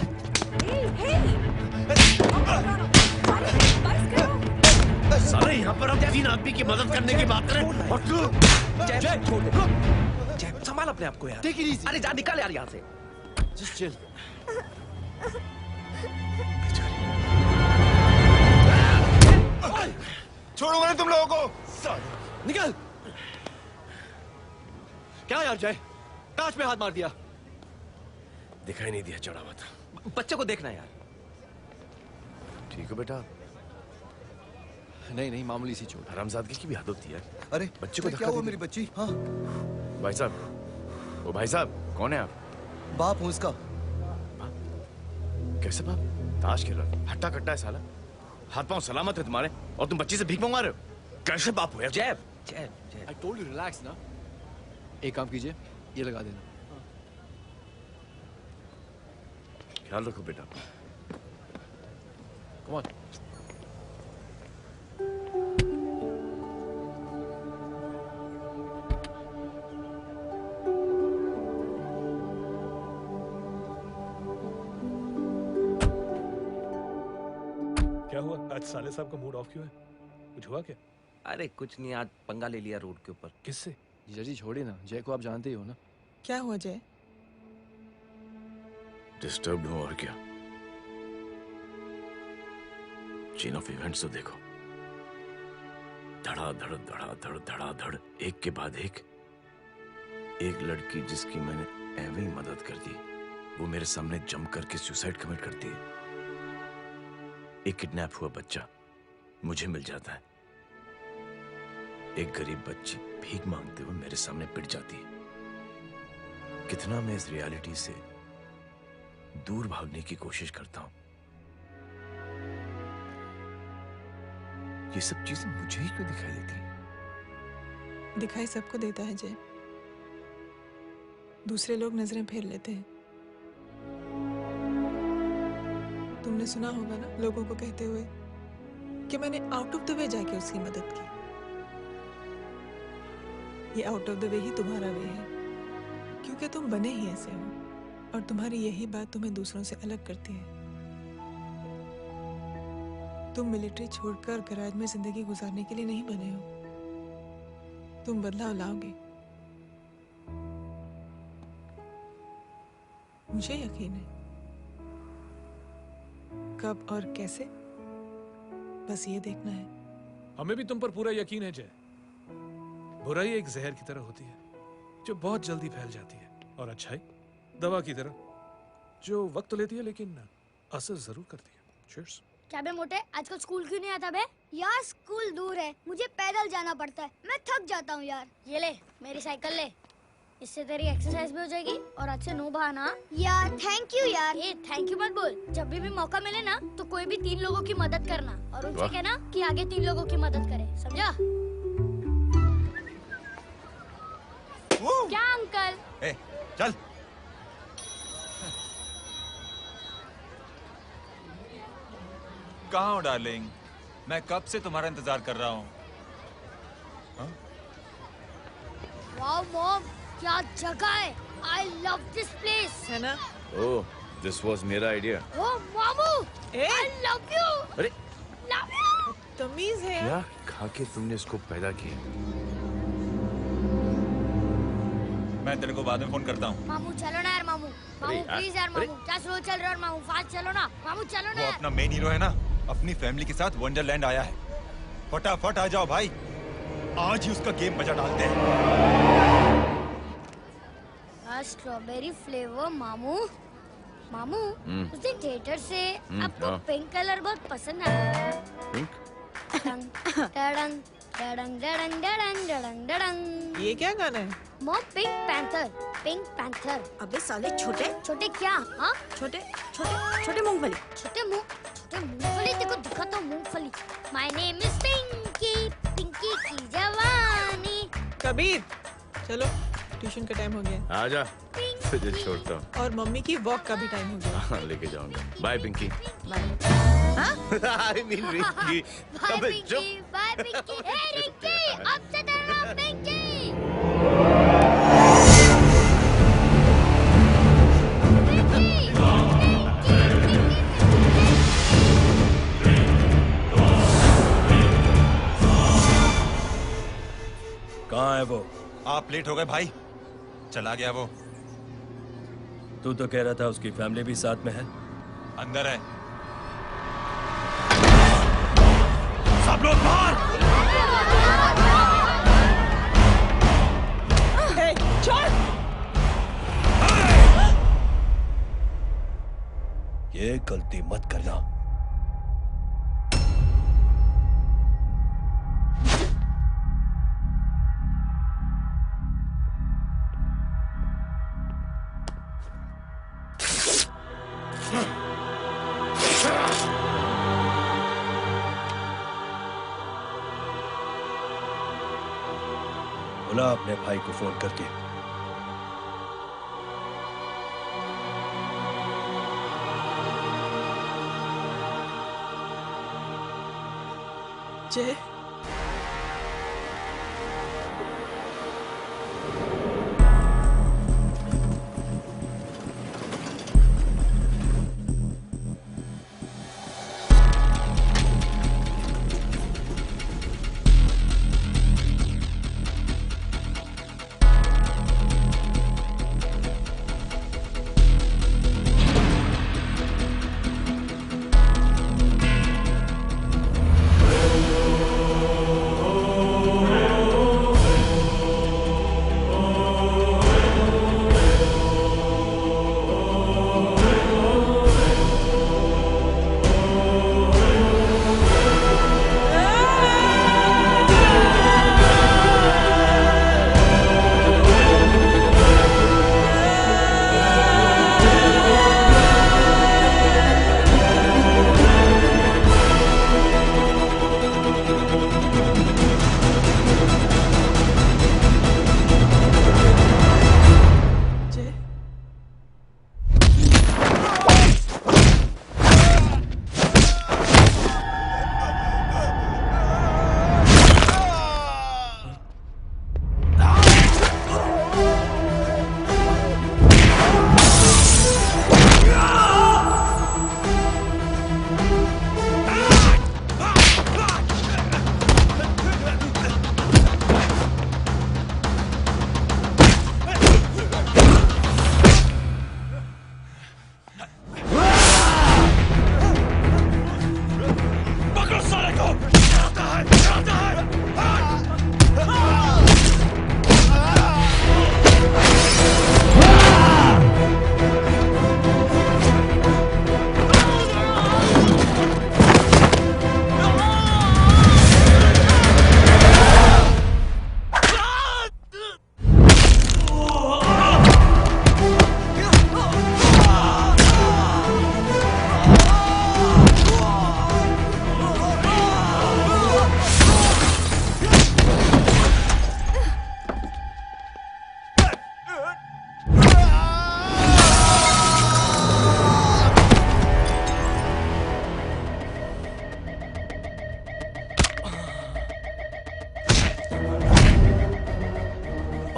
सारे यहाँ पर हम 3 आदमी की मदद करने की बात करें और तू जय छोड़। जय संभाल अपने आप को यार। Take it easy. अरे जा निकल यार यहाँ से। Just chill. छोड़ूंगा नहीं तुम लोगों को। निकल। क्या यार जय, कांच पे हाथ मार दिया। दिखाई नहीं दिया, चढ़ा हुआ था। बच्चे को देखना यार। ठीक है बेटा। नहीं नहीं, मामूली सी चोट। हरामजादगी की भी हद होती है। अरे बच्चे को क्या हुआ मेरी बच्ची? हाँ भाई साहब, ओ भाई साहब, कौन है आप? बाप हूँ उसका। कैसे बाप? ताश खेल रहा, हट्टा कट्टा है साला। हाथ पांव सलामत है तुम्हारे और तुम बच्ची से भीख मंगवा रहे हो? कैसे बाप हो यार? जय जय जय। I told you relax ना। एक काम कीजिए, ये लगा देना। ख्याल रखो बेटा। Come on. क्या हुआ आज साले साहब का मूड ऑफ क्यों है? कुछ हुआ क्या? अरे कुछ नहीं, आज पंगा ले लिया रोड के ऊपर। किससे? जीजा जी छोड़िए ना, जय को आप जानते ही हो ना। क्या हुआ जय? डिस्टर्ब हूं और क्या। चेन ऑफ इवेंट्स तो देखो, धड़ाधड़ धड़ाधड़ धड़ाधड़, एक के बाद एक लड़की जिसकी मैंने एवं ही मदद कर दी, वो मेरे सामने जम करके सुसाइड कमिट करती है। एक किडनैप हुआ बच्चा मुझे मिल जाता है। एक गरीब बच्ची भीख मांगते हुए मेरे सामने पिट जाती है। कितना मैं इस रियलिटी से दूर भागने की कोशिश करता हूं। ये सब चीजें मुझे ही क्यों दिखाई देती हैं? दिखाई सबको देता है जय, दूसरे लोग नजरें फेर लेते हैं। तुमने सुना होगा ना लोगों को कहते हुए कि मैंने आउट ऑफ द वे जाके उसकी मदद की। ये आउट ऑफ द वे ही तुम्हारा वे है, क्योंकि तुम बने ही ऐसे हो और तुम्हारी यही बात तुम्हें दूसरों से अलग करती है। तुम मिलिट्री छोड़कर गैराज में जिंदगी गुजारने के लिए नहीं बने हो। तुम बदलाव लाओगे, मुझे यकीन है। कब और कैसे, बस ये देखना है। हमें भी तुम पर पूरा यकीन है जय। बुराई एक जहर की तरह होती है जो बहुत जल्दी फैल जाती है, और अच्छाई दवा की तरह जो वक्त लेती है लेकिन असर जरूर करती है। चीयर्स। क्या बे मोटे, आजकल स्कूल क्यों नहीं आता बे? यार स्कूल दूर है, मुझे पैदल जाना पड़ता है, मैं थक जाता हूँ यार। ये ले मेरी साइकिल ले, इससे तेरी एक्सरसाइज भी हो जाएगी और आज से नो बहाना। यार थैंक यू यार। ये थैंक यू मत बोल, जब भी मौका मिले ना तो कोई भी 3 लोगों की मदद करना और उनसे कहना कि आगे 3 लोगों की मदद करे, समझा? क्या अंकल? ए, चल। कहाँ हो डार्लिंग? मैं कब से तुम्हारा इंतजार कर रहा हूँ। वाओ मॉम, क्या जगह है। I love this place. है ना? ओह, दिस वाज मेरा आइडिया। Oh मामू, I love you. अरे Love you. तमीज है। क्या खा के तुमने इसको पैदा किया? मैं तेरे को बाद में फोन करता हूँ। मामू चलो ना यार, मामू मामू प्लीज यार, मामू क्या स्लो चल रहे हो मामू, फास्ट चलो ना मामू, चलो ना। वो अपना मेन हीरो है ना, अपनी फैमिली के साथ वंडरलैंड आया है। फटाफट आ जाओ भाई, आज ही उसका गेम बजा डालते हैं। स्ट्रॉबेरी फ्लेवर मामू। मामू उस दिन थिएटर से आपको हाँ। पिंक कलर बहुत पसंद आया। पिंक? टडंग टडंग डडंग डडंग डडंग डडंग डडंग। ये क्या गाना है? Mom pink panther, pink panther. अबे साले छोटे छोटे क्या? हाँ छोटे छोटे छोटे मूंगफली। छोटे मूंगफली देखो दिखाता हूँ मूंगफली। My name is Pinky, Pinky की जवानी। कबीर चलो ट्यूशन का टाइम हो गया। आजा तुझे छोड़ता हूँ। और मम्मी की वॉक का भी टाइम हो गया। हाँ लेके जाऊंगा। Bye Pinki. I mean Rinki. Bye Pinki, bye Pinki. Hey Rinki, अब से तेरा नाम पिंकी। कहाँ है वो? आप लेट हो गए भाई, चला गया वो। तू तो कह रहा था उसकी फैमिली भी साथ में है। अंदर है। सब लोग बाहर। छोड़। ये गलती मत करना। बुला अपने भाई को फोन करके। जय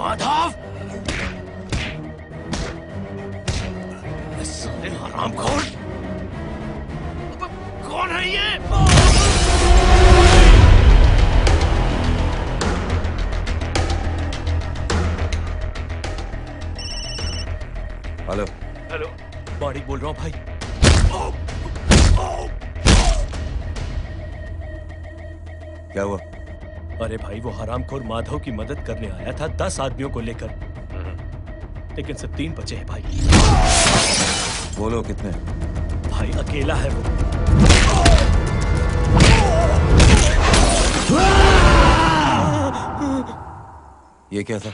माधव, साले हरामखोर, कौन है ये? हेलो हेलो, बाड़ी बोल रहा हूँ भाई। क्या हुआ? अरे भाई, वो हरामखोर माधव की मदद करने आया था 10 आदमियों को लेकर, लेकिन सिर्फ 3 बचे हैं भाई। बोलो कितने? भाई अकेला है वो। ये क्या था?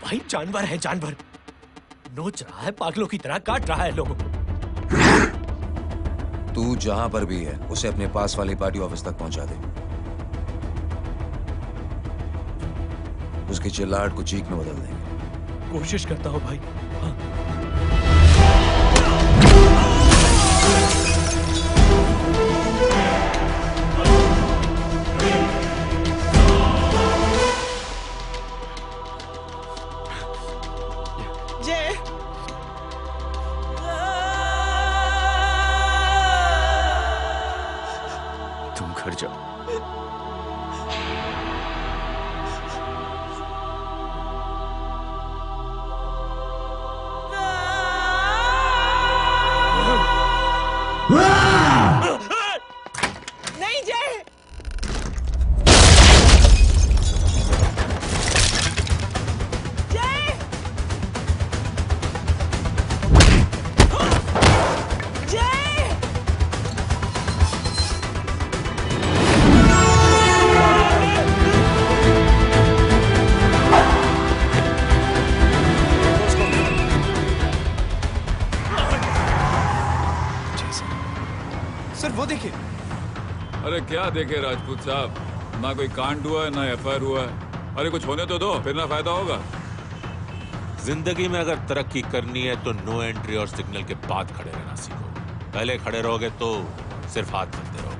भाई जानवर है, जानवर नोच रहा है, पागलों की तरह काट रहा है लोगों को। तू जहां पर भी है उसे अपने पास वाली पार्टी ऑफिस तक पहुंचा दे। उसकी चिल्लाहट को चीख में बदल देंगे। कोशिश करता हूं भाई। हाँ। जय तुम घर जाओ। नहीं जय, जय, जय। सर वो देखिए। अरे क्या देखे राजपूत साहब, ना कोई कांड हुआ है ना एफआईआर हुआ है। अरे कुछ होने तो दो, फिर ना फायदा होगा। जिंदगी में अगर तरक्की करनी है तो नो एंट्री और सिग्नल के बाद खड़े रहना सीखो। पहले खड़े रहोगे तो सिर्फ हाथ चलते रहोगे।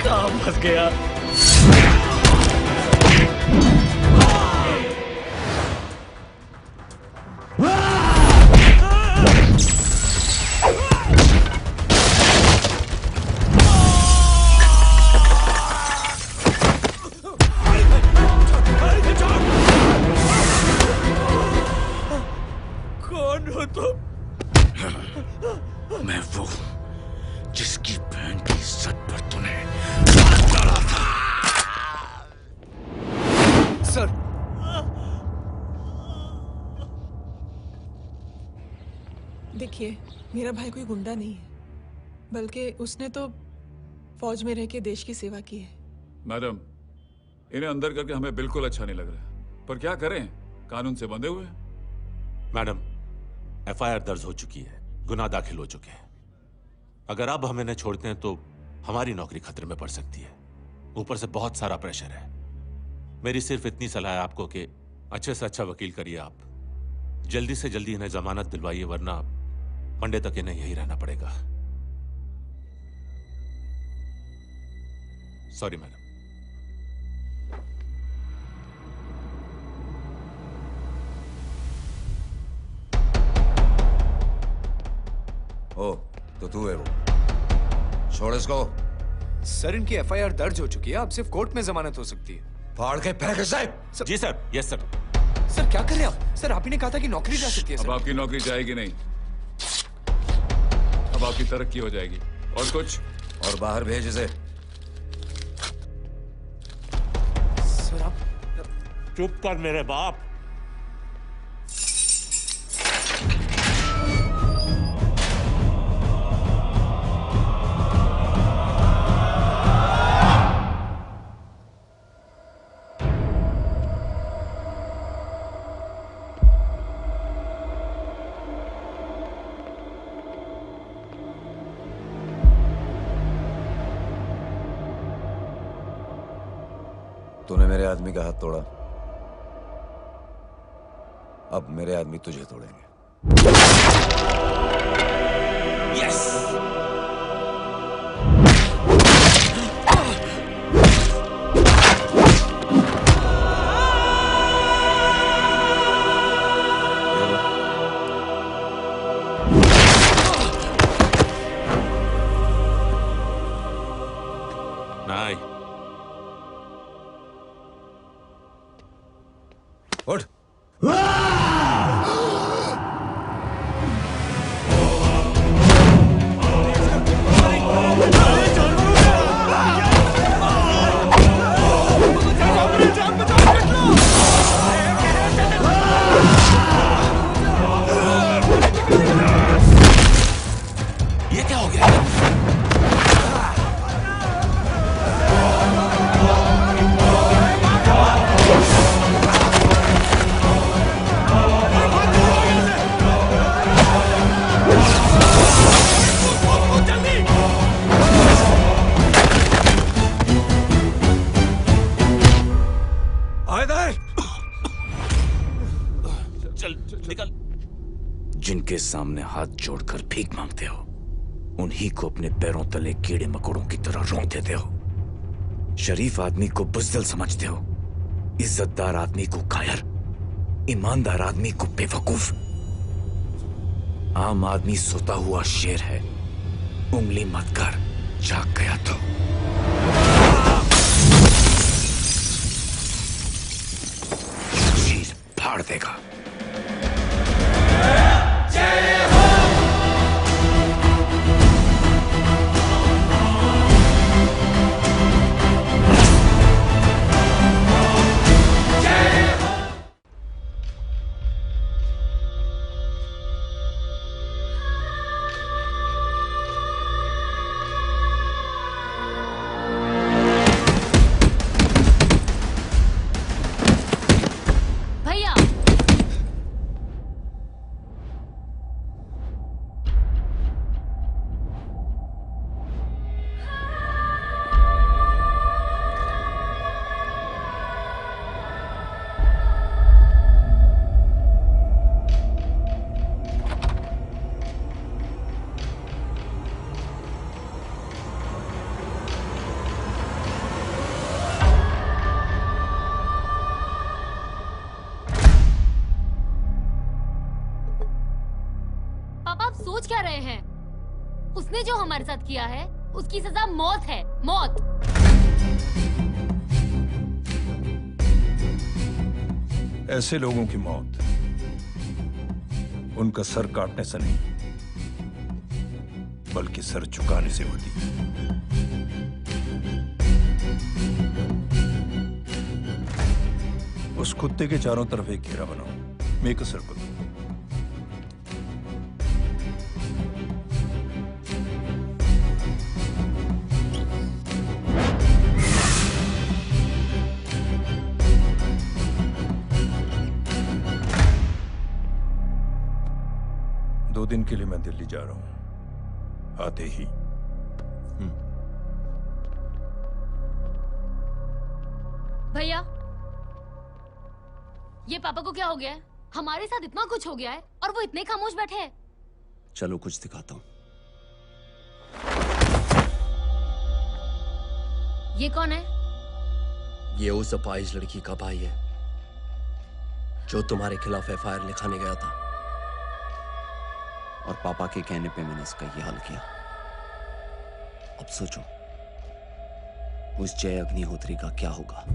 काम फंस गया। कौन हो तुम? मैं वो जिसकी बहन की इज्जत पर तूने हाथ डाला था। सर देखिए, मेरा भाई कोई गुंडा नहीं है, बल्कि उसने तो फौज में रह के देश की सेवा की है। मैडम, इन्हें अंदर करके हमें बिल्कुल अच्छा नहीं लग रहा, पर क्या करें, कानून से बंधे हुए। मैडम, एफआईआर दर्ज हो चुकी है, गुनाह दाखिल हो चुके हैं। अगर अब हम इन्हें छोड़ते हैं तो हमारी नौकरी खतरे में पड़ सकती है। ऊपर से बहुत सारा प्रेशर है। मेरी सिर्फ इतनी सलाह है आपको कि अच्छे से अच्छा वकील करिए आप। जल्दी से जल्दी इन्हें जमानत दिलवाइए, वरना मंडे तक इन्हें यही रहना पड़ेगा। Sorry madam. ओ, तो तू है वो। छोड़ इसको। सर इनकी एफआईआर दर्ज हो चुकी है, अब सिर्फ कोर्ट में जमानत हो सकती है। फाड़ के फेंक साहब। जी सर। Yes sir. सर क्या कर रहे हैं आप? सर आप ही ने कहा था कि नौकरी जा सकती है। अब आपकी नौकरी जाएगी नहीं, अब आपकी तरक्की हो जाएगी। और कुछ? और बाहर भेज इसे। सर आप चुप कर मेरे बाप। तूने मेरे आदमी का हाथ तोड़ा, अब मेरे आदमी तुझे तोड़ेंगे। यस। नहीं, उठ। ये क्या हो गया? चल निकल। जिनके सामने हाथ जोड़कर भीख मांगते हो उन्हीं को अपने पैरों तले कीड़े मकोड़ों की तरह रौंद देते हो। शरीफ आदमी को बुज़दिल समझते हो, इज्जतदार आदमी को कायर, ईमानदार आदमी को बेवकूफ। आम आदमी सोता हुआ शेर है, उंगली मत कर, जाग गया तो। चीर फाड़ देगा। भैया पापा आप सोच क्या रहे हैं? उसने जो हमारे साथ किया है उसकी सजा मौत है, मौत। ऐसे लोगों की मौत उनका सर काटने से नहीं बल्कि सर झुकाने से होती है। उस कुत्ते के चारों तरफ एक घेरा बनाओ, मेक अ सर्कल। दो दिन के लिए मैं दिल्ली जा रहा हूं, आते ही। भैया ये पापा को क्या हो गया है? हमारे साथ इतना कुछ हो गया है और वो इतने खामोश बैठे हैं। चलो कुछ दिखाता हूं। ये कौन है? ये उस अपाहिज लड़की का भाई है जो तुम्हारे खिलाफ एफआईआर लिखाने गया था और पापा के कहने पे मैंने इसका ये हाल किया। अब सोचो उस जय अग्निहोत्री का क्या होगा।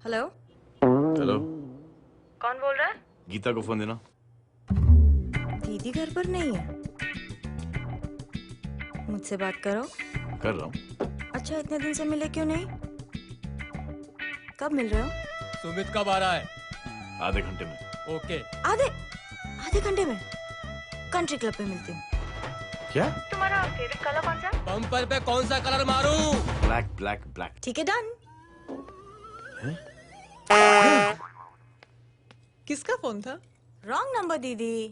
हेलो हेलो, कौन बोल रहा है? गीता को फोन देना। दीदी घर पर नहीं है। मुझसे बात करो। कर रहा हूँ। अच्छा इतने दिन से मिले क्यों नहीं? कब मिल रहे हो? सुमित कब आ रहा है? आधे घंटे में। ओके। आधे घंटे में कंट्री क्लब पे मिलती हूँ। क्या? तुम्हारा फेवरेट कलर कौन सा? बम्पर पे कौन सा कलर मारूं? Black black black. ठीक है डन। किसका फोन था? रॉन्ग नंबर दीदी।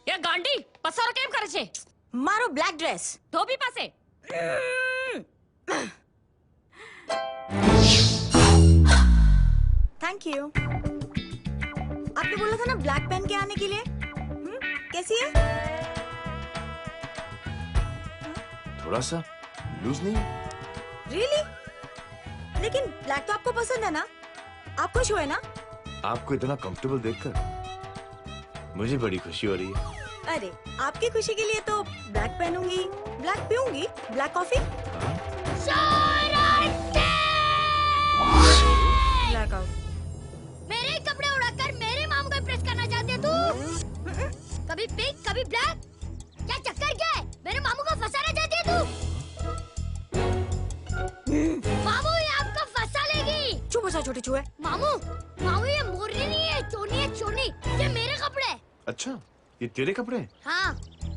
ये गांडी पसारो केम करे छे? मारो ब्लैक ड्रेस धोबी पासे। Thank you. आपने बोला था ना ब्लैक पेन के आने के लिए। कैसी है? थोड़ा सा लूज नहीं? रियली? लेकिन ब्लैक तो आपको पसंद है ना? आप खुश हुए ना? आपको इतना कंफर्टेबल देखकर मुझे बड़ी खुशी हो रही है। अरे आपकी खुशी के लिए तो ब्लैक पहनूंगी, ब्लैक पीऊंगी, ब्लैक कॉफी। Black out. मेरे कपड़े उड़ाकर मेरे मामू को इम्प्रेस करना चाहती है तू? कभी पिंक कभी ब्लैक, क्या चक्कर क्या है? मेरे मामू को फंसाना चाहती है तू? मामू ये आपको फंसा लेगी। चुप हो जा छोटे चूहे। मामू मामू ये मोरनी नहीं है, चोनी है चोनी। ये मेरे कपड़े हैं। अच्छा ये तेरे कपड़े हैं? हाँ।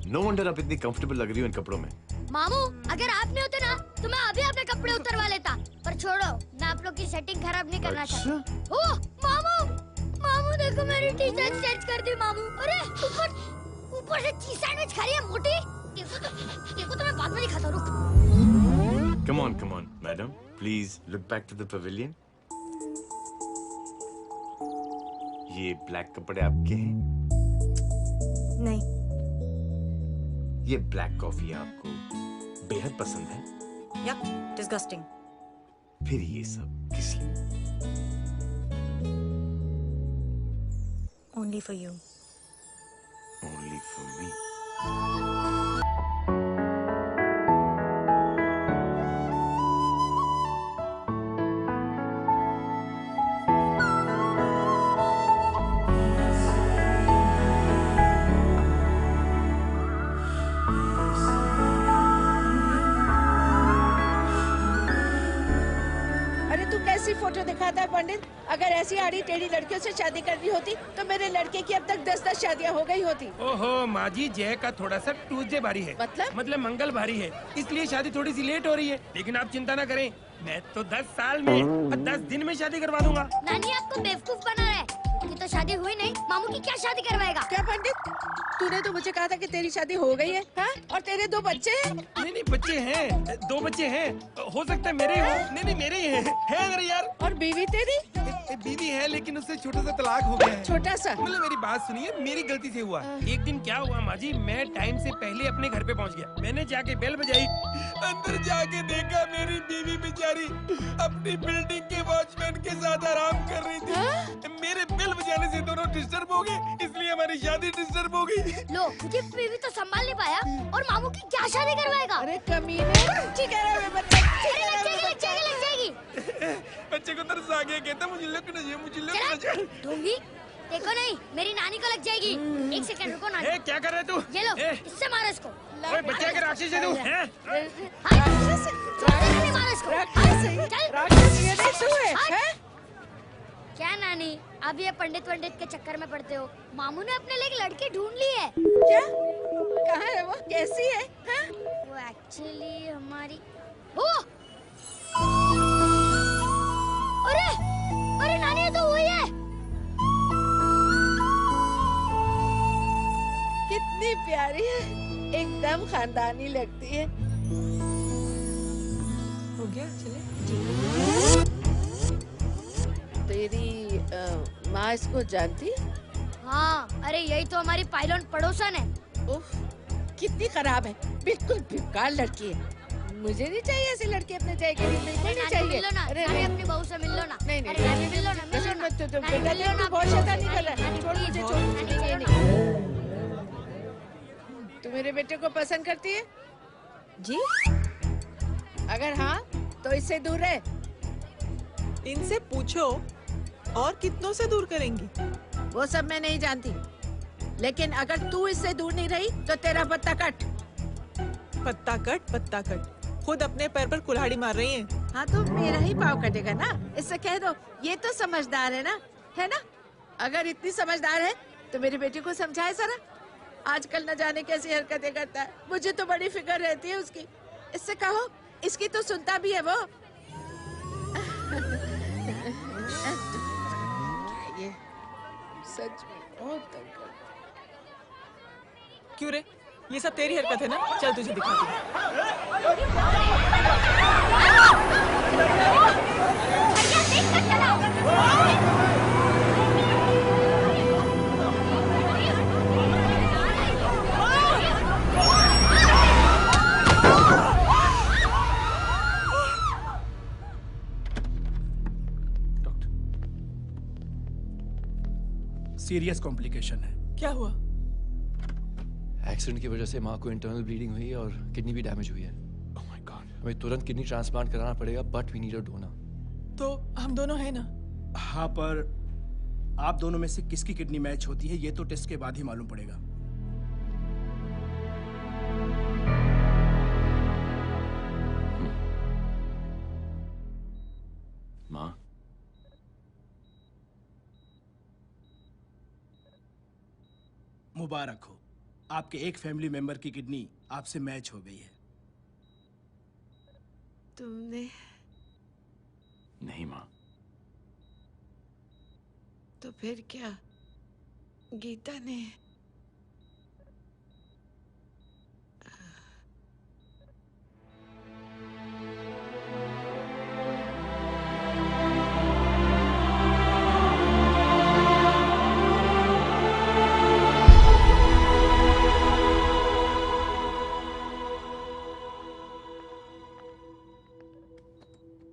नो वंडर आप इतनी कंफर्टेबल लग रही हो इन कपड़ों में। मामू अगर आप नहीं होते ना तो मैं अभी अपने कपड़े उतरवा लेता, पर छोड़ो मैं आप लोग की सेटिंग खराब नहीं करना चाहता। ओह मामू मामू देखो मेरी टी शर्ट चेंज कर दी मामू। अरे ऊपर से चीज सैंडविच खा रही है मोटी। देखो तो मैं बाद में दिखाता हूँ, रुक। Come on, madam. Please look back to the pavilion. ये ब्लैक कपड़े आपके हैं? नहीं। ये ब्लैक कॉफी आपको बेहद पसंद है? Yup, disgusting. फिर ये सब किस लिए? Only for you. Only for me. Photo दिखाता है पंडित। अगर ऐसी आड़ी टेढ़ी लड़कियों से शादी करनी होती तो मेरे लड़के की अब तक 10-10 शादियां हो गई होती। ओहो माँ जी, जय का थोड़ा सा ट्यूसडे भारी है। मतलब मंगल भारी है, इसलिए शादी थोड़ी सी लेट हो रही है। लेकिन आप चिंता ना करें, मैं तो 10 साल में और 10 दिन में शादी करवा दूंगा। नानी आपको बेवकूफ बना रहा है कि तो शादी हुई नहीं, मामू की क्या शादी करवाएगा? क्या पंडित, तूने तो मुझे कहा था कि तेरी शादी हो गई है, हाँ? और तेरे 2 बच्चे हैं? नहीं बच्चे हैं, 2 बच्चे हैं। हो सकता है मेरे हो। नहीं मेरे ही हैं। है मेरे यार। और बीवी तेरी? बीवी है लेकिन उससे छोटा सा तलाक हो गया है। छोटा सा? मतलब मेरी बात सुनिए, मेरी गलती से हुआ। एक दिन क्या हुआ माँ जी, मैं टाइम से पहले अपने घर पे पहुँच गया। मैंने जाके बेल बजाई, अंदर जाके देखा मेरी बीवी बेचारी अपनी बिल्डिंग के वॉचमैन के साथ आराम कर रही थी। मेरे बेल बजाने से दोनों डिस्टर्ब हो गए, इसलिए हमारी शादी डिस्टर्ब हो गई। लो, मुझे बीवी तो संभाल नहीं पाया और मामू की क्या शादी करवाएगा? अरे कमीने, ठीक है रे बच्चा। लग जाएगी। बच्चे को तरस आ गया, कहता मुझे लगना चाहिए, मुझे लगना चाहिए। दूंगी, देखो नहीं, मेरी नानी को लग जाएगी। 1 सेकंड रुको नानी। क्या कर रहे तू? ये लो, इससे मारो इसको। ओए बच्चे के राक्षस है तू, हैं? मारो इसको। चल। क्या नानी, अब ये पंडित के चक्कर में पड़ते हो? मामू ने अपने लिए एक लड़की ढूंढ ली है। क्या? कहाँ है वो? कैसी है? हाँ? वो एक्चुअली हमारी अरे नानी, ये तो वही है। कितनी प्यारी है, एकदम खानदानी लगती है। हो गया, चले। तेरी माँ इसको जानती? हाँ, अरे यही तो हमारी पायलट पड़ोसन है। उफ, कितनी खराब है, बिल्कुल बेकार लड़की है। मुझे नहीं चाहिए ऐसी लड़की अपने जय के लिए। नहीं चाहिए। मिल लो ना, अरे नानी अपनी बहू से मिल लो ना। नहीं अरे नानी मिल लो ना, मिल लो ना। बेटा देख, तू बहुत शैतानी कर रहा है। छोड़ मुझे, छोड़। तू मेरे बेटे को पसंद करती है? जी। अगर हाँ तो इससे दूर रहे। इनसे पूछो और कितनों से दूर करेंगी? वो सब मैं नहीं जानती, लेकिन अगर तू इससे दूर नहीं रही तो तेरा पत्ता कट। पत्ता कट। खुद अपने पैर पर कुल्हाड़ी मार रही हैं। हाँ तो मेरा ही पाँव कटेगा ना, इससे कह दो। ये तो समझदार है ना? अगर इतनी समझदार है तो मेरी बेटी को समझाए जरा। आजकल न जाने कैसी हरकतें करता है, मुझे तो बड़ी फिक्र रहती है उसकी। इससे कहो, इसकी तो सुनता भी है वो। ये सच में बहुत तंग करता है। क्यों रे, ये सब तेरी हरकत है ना? चल तुझे दिखाती हूँ। सीरियस कॉम्प्लिकेशन है। क्या हुआ? एक्सीडेंट की वजह से माँ को इंटरनल ब्लीडिंग हुई है और किडनी भी डैमेज हुई है। Oh my god. हमें तुरंत किडनी ट्रांसप्लांट कराना पड़ेगा, but we need a donor. तो हम दोनों हैं ना? हाँ, पर आप दोनों में से किसकी किडनी मैच होती है ये तो टेस्ट के बाद ही मालूम पड़ेगा। माँ, मुबारक हो, आपके एक फैमिली मेंबर की किडनी आपसे मैच हो गई है। तुमने? नहीं माँ। तो फिर क्या? गीता ने?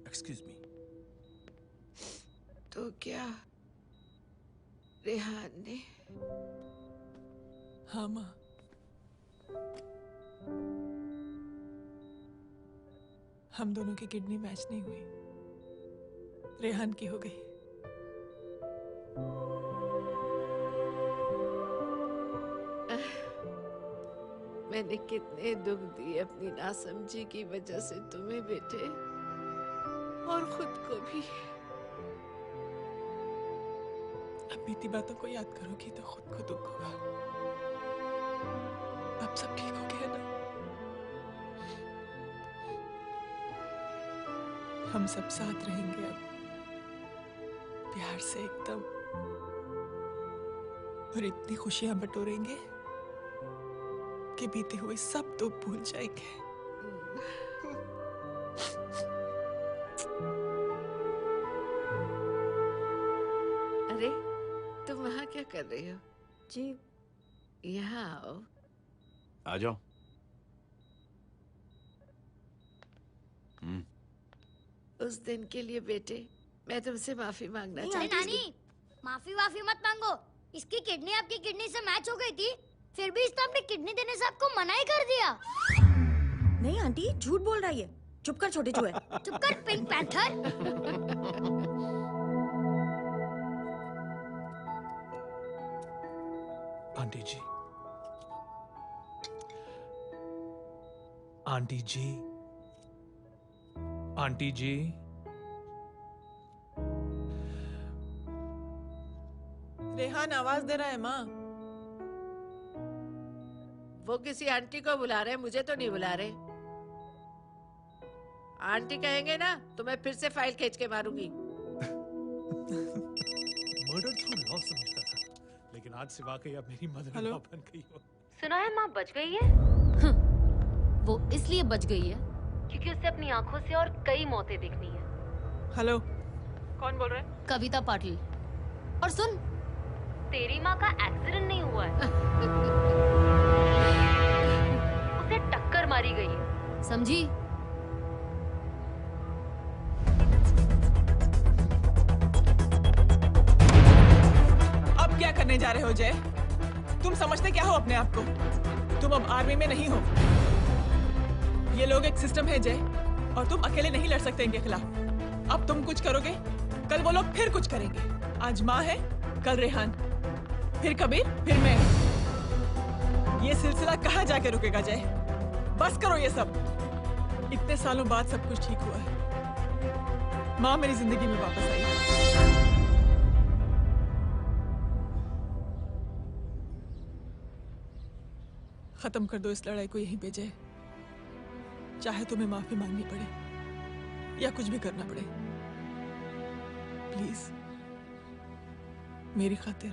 Excuse me. तो क्या रेहान ने? हाँ माँ, हम दोनों की किडनी मैच नहीं हुई, रेहान की हो गई। मैंने कितने दुख दिए अपनी नासमझी की वजह से तुम्हें बेटे, और खुद को भी। अब बीती बातों को याद करोगी तो खुद को दुख होगा। अब सब ठीक हो गया ना? हम सब साथ रहेंगे अब, प्यार से एकदम, और इतनी खुशियां बटोरेंगे कि बीते हुए सब दुख भूल जाएंगे। अरे तुम वहाँ क्या कर रहे हो? जी यहाँ आओ। आ जाओ। उस दिन के लिए बेटे मैं तुमसे माफी मांगना अरे चाहती नानी, माफी वाफी मत मांगो। इसकी किडनी आपकी किडनी से मैच हो गई थी, फिर भी इसने अपनी किडनी देने से आपको मना ही कर दिया। नहीं आंटी, झूठ बोल रही है। चुप कर छोटे चूहे। चुप कर पिंक पैंथर। आंटी जी, आंटी जी, आंटी जी, रेहान आवाज दे रहा है माँ। वो किसी आंटी को बुला रहे हैं, मुझे तो नहीं बुला रहे। आंटी कहेंगे ना तो मैं फिर से फाइल खींच के मारूंगी। मर्डर थ्रू लॉ समझता था, लेकिन आज से वाकई अब मेरी मदर इन लॉ बन गई हो। सुना है माँ बच गई है। वो इसलिए बच गई है क्योंकि उसे अपनी आंखों से और कई मौतें देखनी है। हेलो, कौन बोल रहा है? कविता पाटिल। और सुन, तेरी माँ का एक्सीडेंट नहीं हुआ है, उसे टक्कर मारी गई है, समझी? अब क्या करने जा रहे हो जय? तुम समझते क्या हो अपने आप को? तुम अब आर्मी में नहीं हो। ये लोग एक सिस्टम है जय, और तुम अकेले नहीं लड़ सकते इनके खिलाफ। अब तुम कुछ करोगे, कल वो लोग फिर कुछ करेंगे। आज माँ है, कल रेहान, फिर कबीर, फिर मैं। ये सिलसिला कहाँ जाके रुकेगा जय? बस करो ये सब। इतने सालों बाद सब कुछ ठीक हुआ है। माँ मेरी जिंदगी में वापस आई। खत्म कर दो इस लड़ाई को यहीं पे जय। चाहे तुम्हें माफी मांगनी पड़े या कुछ भी करना पड़े, प्लीज मेरी खातिर।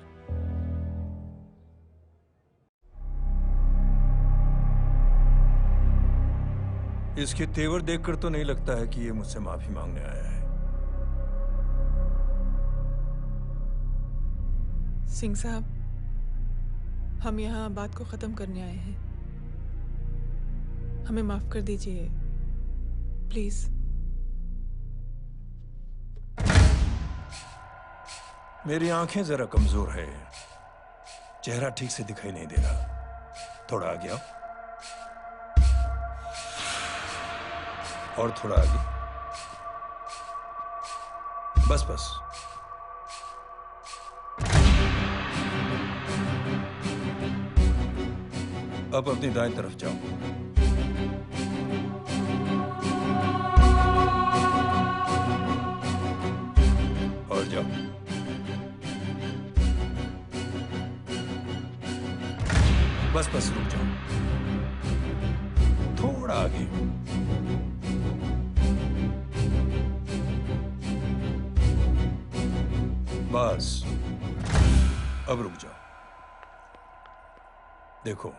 इसके तेवर देखकर तो नहीं लगता है कि ये मुझसे माफी मांगने आया है। सिंह साहब, हम यहाँ बात को खत्म करने आए हैं। हमें माफ कर दीजिए प्लीज। मेरी आंखें जरा कमजोर है, चेहरा ठीक से दिखाई नहीं दे रहा। थोड़ा आगे आओ। और थोड़ा आगे। बस बस। अब अपनी दाएं तरफ जाओ। और जाओ। बस बस रुक जाओ। थोड़ा आगे। बस अब रुक जाओ। देखो,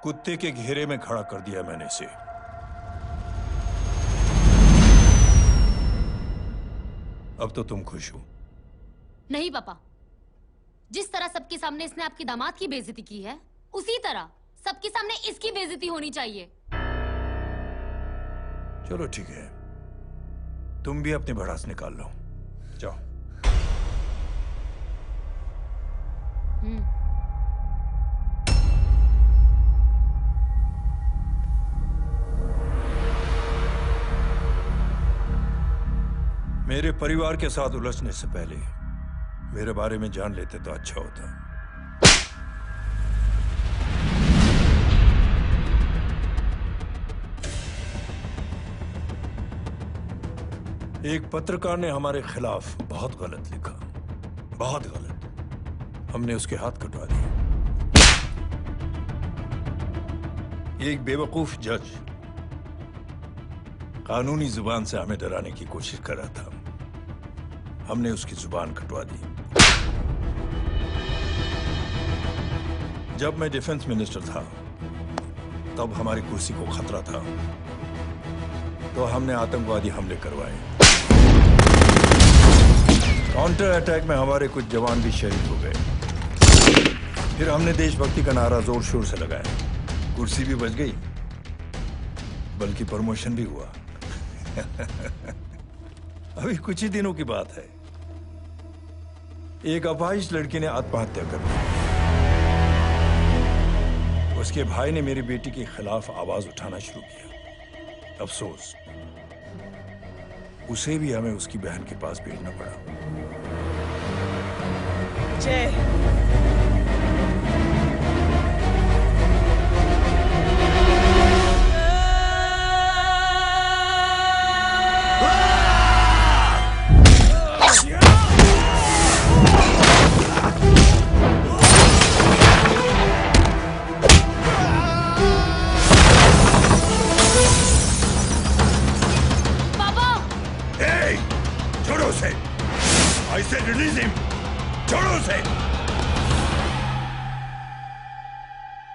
कुत्ते के घेरे में खड़ा कर दिया मैंने इसे। अब तो तुम खुश हो? नहीं पापा, जिस तरह सबके सामने इसने आपकी दामाद की बेइज्जती की है, उसी तरह सबके सामने इसकी बेइज्जती होनी चाहिए। चलो ठीक है, तुम भी अपनी भड़ास निकाल लो। जाओ। मेरे परिवार के साथ उलझने से पहले मेरे बारे में जान लेते तो अच्छा होता। एक पत्रकार ने हमारे खिलाफ बहुत गलत लिखा, बहुत गलत। हमने उसके हाथ कटवा दिए। एक बेवकूफ जज कानूनी जुबान से हमें डराने की कोशिश कर रहा था। हमने उसकी जुबान कटवा दी। जब मैं डिफेंस मिनिस्टर था, तब हमारी कुर्सी को खतरा था, तो हमने आतंकवादी हमले करवाए। काउंटर अटैक में हमारे कुछ जवान भी शहीद हो गए। फिर हमने देशभक्ति का नारा जोर शोर से लगाया। कुर्सी भी बच गई, बल्कि प्रमोशन भी हुआ। अभी कुछ ही दिनों की बात है, एक अपाहिज लड़की ने आत्महत्या कर ली। उसके भाई ने मेरी बेटी के खिलाफ आवाज उठाना शुरू किया। अफसोस, उसे भी हमें उसकी बहन के पास भेजना पड़ा। जय।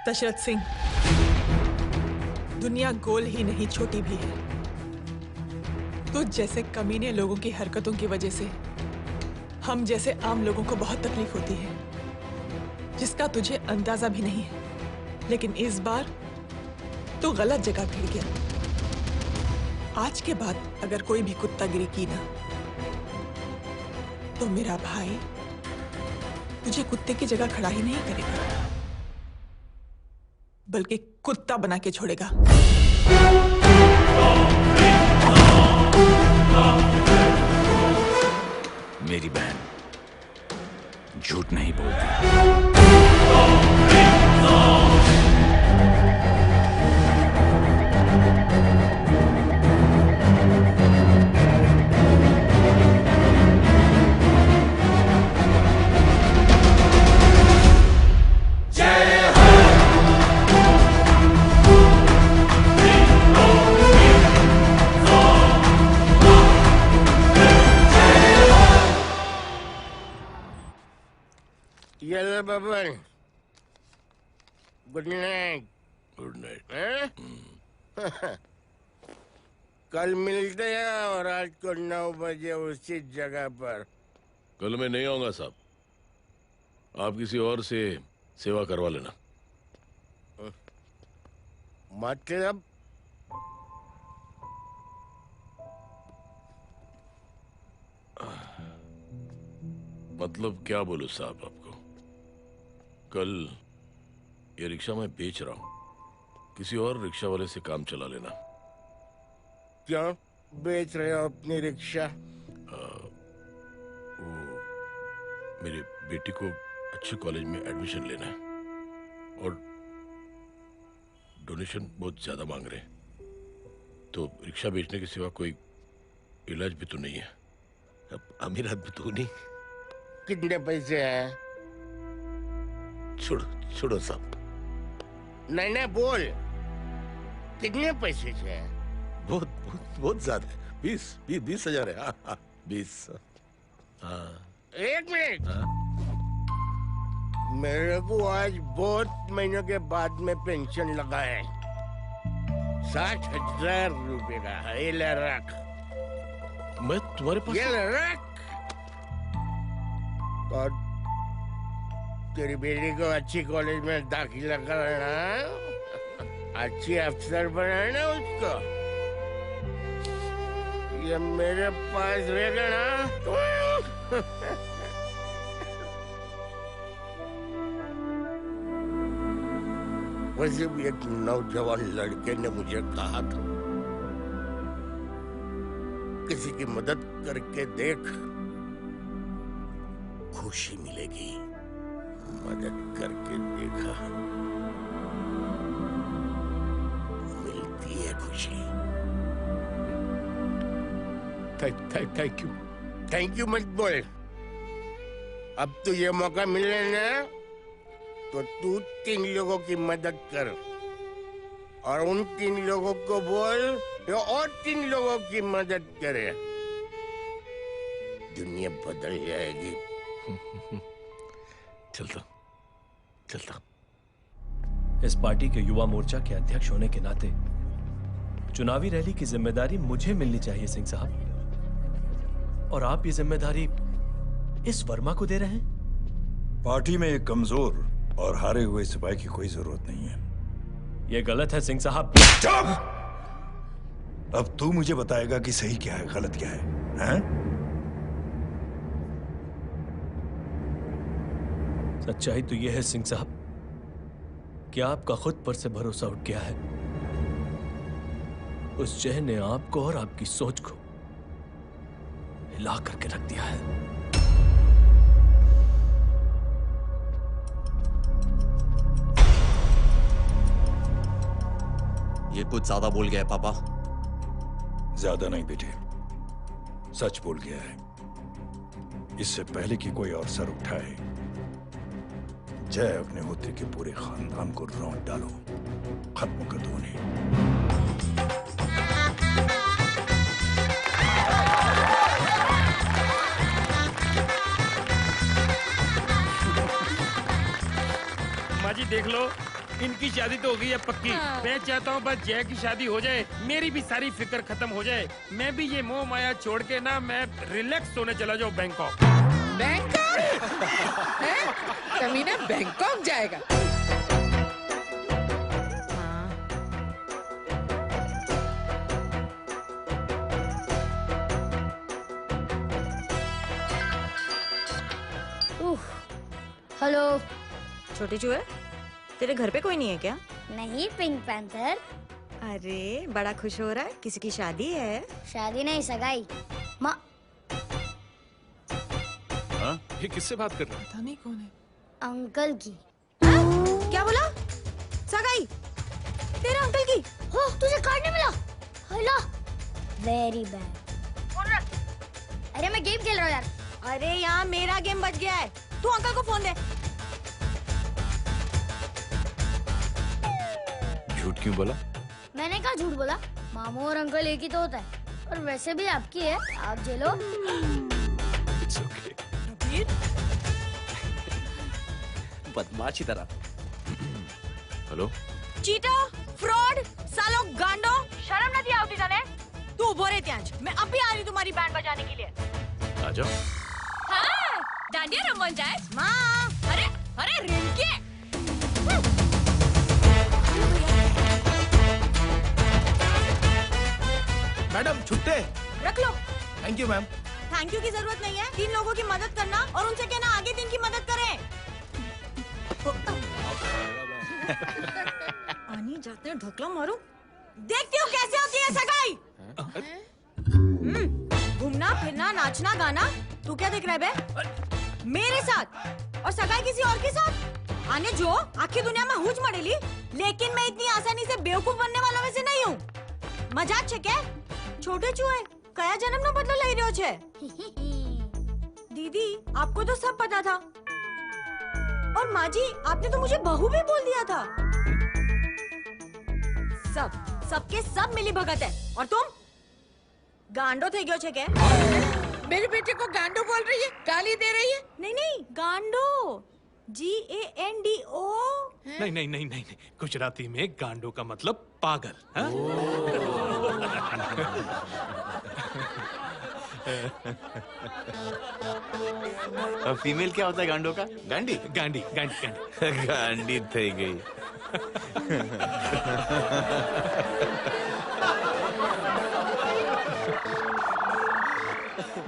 दशरथ सिंह, दुनिया गोल ही नहीं छोटी भी है। तो जैसे कमीने लोगों की हरकतों की वजह से हम जैसे आम लोगों को बहुत तकलीफ होती है, जिसका तुझे अंदाजा भी नहीं है। लेकिन इस बार तो गलत जगह भिड़ गया। आज के बाद अगर कोई भी कुत्तागिरी की ना, तो मेरा भाई तुझे कुत्ते की जगह खड़ा ही नहीं करेगा, बल्कि कुत्ता बना के छोड़ेगा। मेरी बहन झूठ नहीं बोलती। ये Baban, good night. Good night. कल मिलते हैं और आज को 9 बजे उसी जगह पर। कल मैं नहीं आऊंगा साहब, आप किसी और से सेवा करवा लेना। मतलब? मतलब क्या बोलूं साहब आपको? कल ये रिक्शा मैं बेच रहा हूँ, किसी और रिक्शा वाले से काम चला लेना। क्यों बेच रहे हो अपनी रिक्शा? वो मेरे बेटी को अच्छे कॉलेज में एडमिशन लेना है और डोनेशन बहुत ज्यादा मांग रहे हैं, तो रिक्शा बेचने के सिवा कोई इलाज भी तो नहीं है। अब अमीर आदमी तो नहीं। कितने पैसे हैं? छोड़ो साहब। नहीं बोल, कितने पैसे हैं? बहुत ज्यादा है। 20,000 है। हाँ 20। हाँ 1 मिनट। मेरे को आज बहुत महीनों के बाद में पेंशन लगा है, 60,000 रुपए का। ये ले रख। मैं तुम्हारे पास? ये ले रख। और तेरी बेटी को अच्छी कॉलेज में दाखिला कराना, अच्छी अफसर बनाना उसको। ये मेरे पास रहेगा ना। वैसे भी एक नौजवान लड़के ने मुझे कहा था, किसी की मदद करके देख, खुशी मिलेगी। मदद करके देखा, मिलती है खुशी। थैंक यू मत बोल। अब तो ये मौका मिले ना, तो तू 3 लोगों की मदद कर और उन 3 लोगों को बोल जो और 3 लोगों की मदद करे। दुनिया बदल जाएगी। चलता। इस पार्टी के युवा मोर्चा के अध्यक्ष होने के नाते चुनावी रैली की जिम्मेदारी मुझे मिलनी चाहिए सिंह साहब, और आप ये जिम्मेदारी इस वर्मा को दे रहे हैं। पार्टी में एक कमजोर और हारे हुए सिपाही की कोई जरूरत नहीं है। ये गलत है सिंह साहब। अब तू मुझे बताएगा कि सही क्या है, गलत क्या है? सच्चाई तो यह है सिंह साहब कि आपका खुद पर से भरोसा उठ गया है। उस जय ने आपको और आपकी सोच को हिला करके रख दिया है। ये कुछ ज्यादा बोल गया है पापा। ज्यादा नहीं बेटे, सच बोल गया है। इससे पहले कि कोई और सर उठाए, जय अग्निहोत्री के पूरे खानदान को रौंद डालो, खत्म कर दो उन्हें। माँ जी देख लो, इनकी शादी तो हो गई है पक्की। हाँ। मैं चाहता हूँ बस जय की शादी हो जाए, मेरी भी सारी फिक्र खत्म हो जाए। मैं भी ये मोह माया छोड़ के ना, मैं रिलैक्स होने चला जाऊँ बैंकॉक। बैंकॉक? कमीना बैंकॉक जाएगा? हेलो। छोटी चूहे, तेरे घर पे कोई नहीं है क्या? नहीं, पिंक पैंथर। अरे बड़ा खुश हो रहा है, किसी की शादी है? शादी नहीं, सगाई। माँ ये किससे बात कर रहा है? पता नहीं कौन है। अंकल की। क्या बोला? सगाई? तेरे अंकल की? हो, तुझे कार्ड नहीं मिला? Hello, very bad. अरे मैं गेम खेल रहा हूँ यार। अरे यहाँ मेरा गेम बच गया है, तू अंकल को फोन दे। झूठ क्यों बोला? मैंने कहा झूठ बोला? मामू और अंकल एक ही तो होता है, और वैसे भी आपकी है, आप झेलो। It's okay. बदमाशी तरह। हेलो, चीटा, फ्रॉड, सालो गांडो, शर्म नहीं आवती तने? तू उभो रे ત્યાં જ, मैं अभी आ रही तुम्हारी बैंड बजाने के लिए। आ जाओ। हाँ, डांडिया रमन जाए। माँ, अरे रिंकी। मैडम छुट्टे। रख लो। Thank you ma'am. Thank you की जरूरत नहीं है, 3 लोगों की मदद करना और उनसे कहना आगे 3 की मदद करें। आनी जाते हैं ढोकला मारो। देखती हूँ कैसे होती है सगाई। घूमना फिरना नाचना गाना, तू क्या देख रहा है बे? मेरे साथ और सगाई किसी और के साथ? आने जो आखिर दुनिया में हुज मड़ेली, लेकिन मैं इतनी आसानी से बेवकूफ बनने वालों में से नहीं हूँ। मजाक छे क्या? छोटे चूहे कया जन्म नो बदलो लई रह्यो छे। दीदी आपको तो सब पता था, और माँ जी आपने तो मुझे बहू भी बोल दिया था। सबके सब मिली भगत है, और तुम गांडो थे गयो छे क्या? मेरे बेटे को गांडो बोल रही है, गाली दे रही है? नहीं गांडो, GANDO। नहीं, गुजराती में गांडो का मतलब पागल। हाँ? फीमेल क्या होता है गांडो का? गांडी। गांडी थी गई।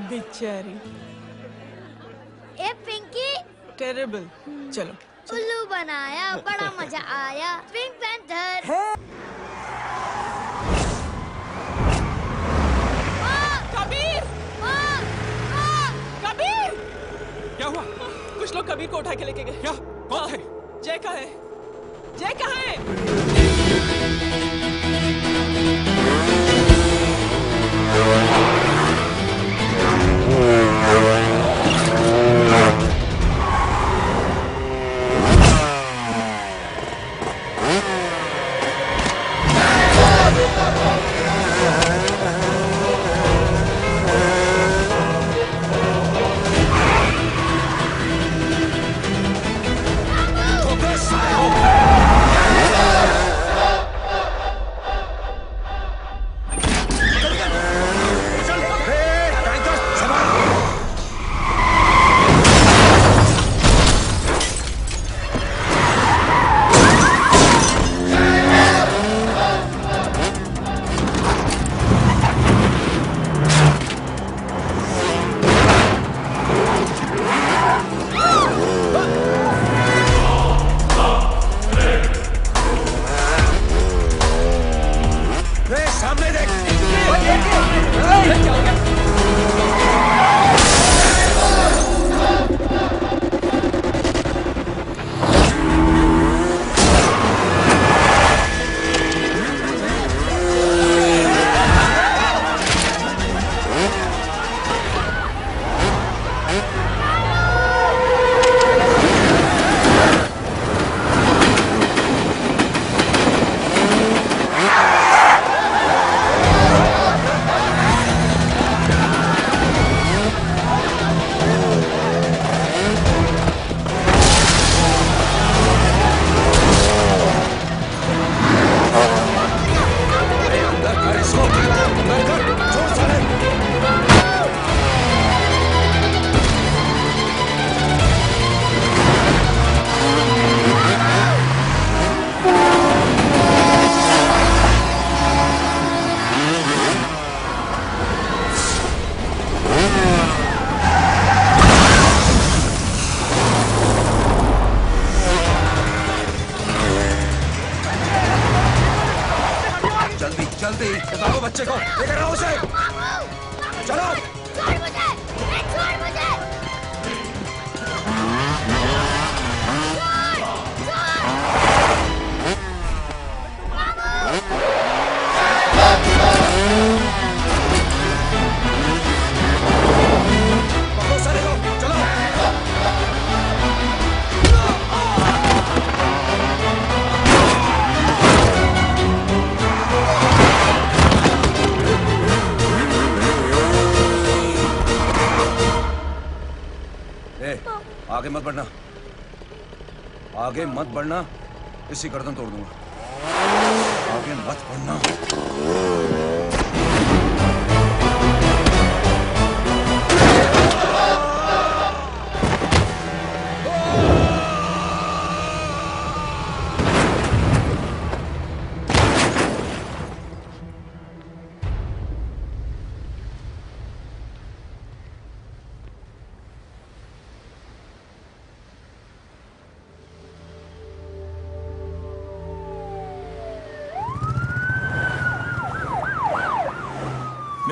बेचारी। ए पिंकी। टेरिबल। चलो। उल्लू बनाया, बड़ा मजा आया। Pink Panther. कबीर! कबीर! क्या हुआ? कुछ लोग कबीर को उठा के लेके गए। क्या? कौन है? जय कहाँ है? जय कहाँ है? जल्दी बताओ बच्चे को, लेकर आओ उसे। चलो। छोड़ मुझे, छोड़ मुझे। आगे मत बढ़ना, आगे मत बढ़ना, इसी गर्दन तोड़ दूंगा। आगे मत बढ़ना।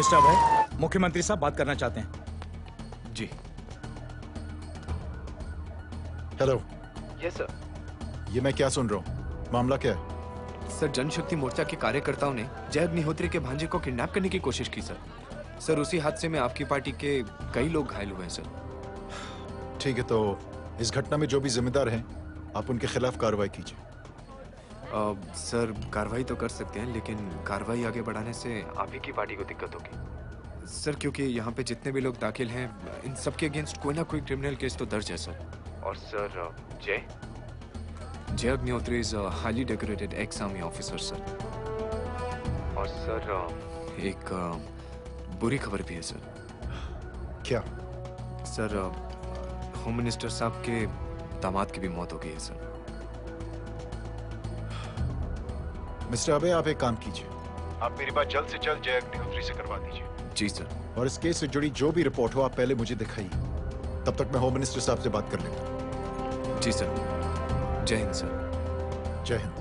मिस्टर अभय, मुख्यमंत्री साहब बात करना चाहते हैं। जी। हेलो। Yes sir. ये मैं क्या सुन रहा हूँ? मामला क्या है? सर, जनशक्ति मोर्चा के कार्यकर्ताओं ने जय अग्निहोत्री के भांजे को किडनैप करने की कोशिश की सर। सर, उसी हादसे में आपकी पार्टी के कई लोग घायल हुए हैं सर। ठीक है, तो इस घटना में जो भी जिम्मेदार हैं, आप उनके खिलाफ कार्रवाई कीजिए। सर, कार्रवाई तो कर सकते हैं, लेकिन कार्रवाई आगे बढ़ाने से आप ही की पार्टी को दिक्कत होगी सर, क्योंकि यहाँ पे जितने भी लोग दाखिल हैं, इन सबके अगेंस्ट कोई ना कोई क्रिमिनल केस तो दर्ज है सर। और सर, जय Agnihotri is highly decorated ex army officer sir. और सर, एक बुरी खबर भी है सर। क्या? सर, होम मिनिस्टर साहब के दामाद की भी मौत हो गई है सर। मिस्टर अबे, आप एक काम कीजिए, आप मेरी बात जल्द से जल्द जय अग्निहोत्री से करवा दीजिए। जी सर। और इस केस से जुड़ी जो भी रिपोर्ट हो, आप पहले मुझे दिखाइए। तब तक मैं होम मिनिस्टर साहब से बात कर लेता। जी सर। जय हिंद सर। जय हिंद।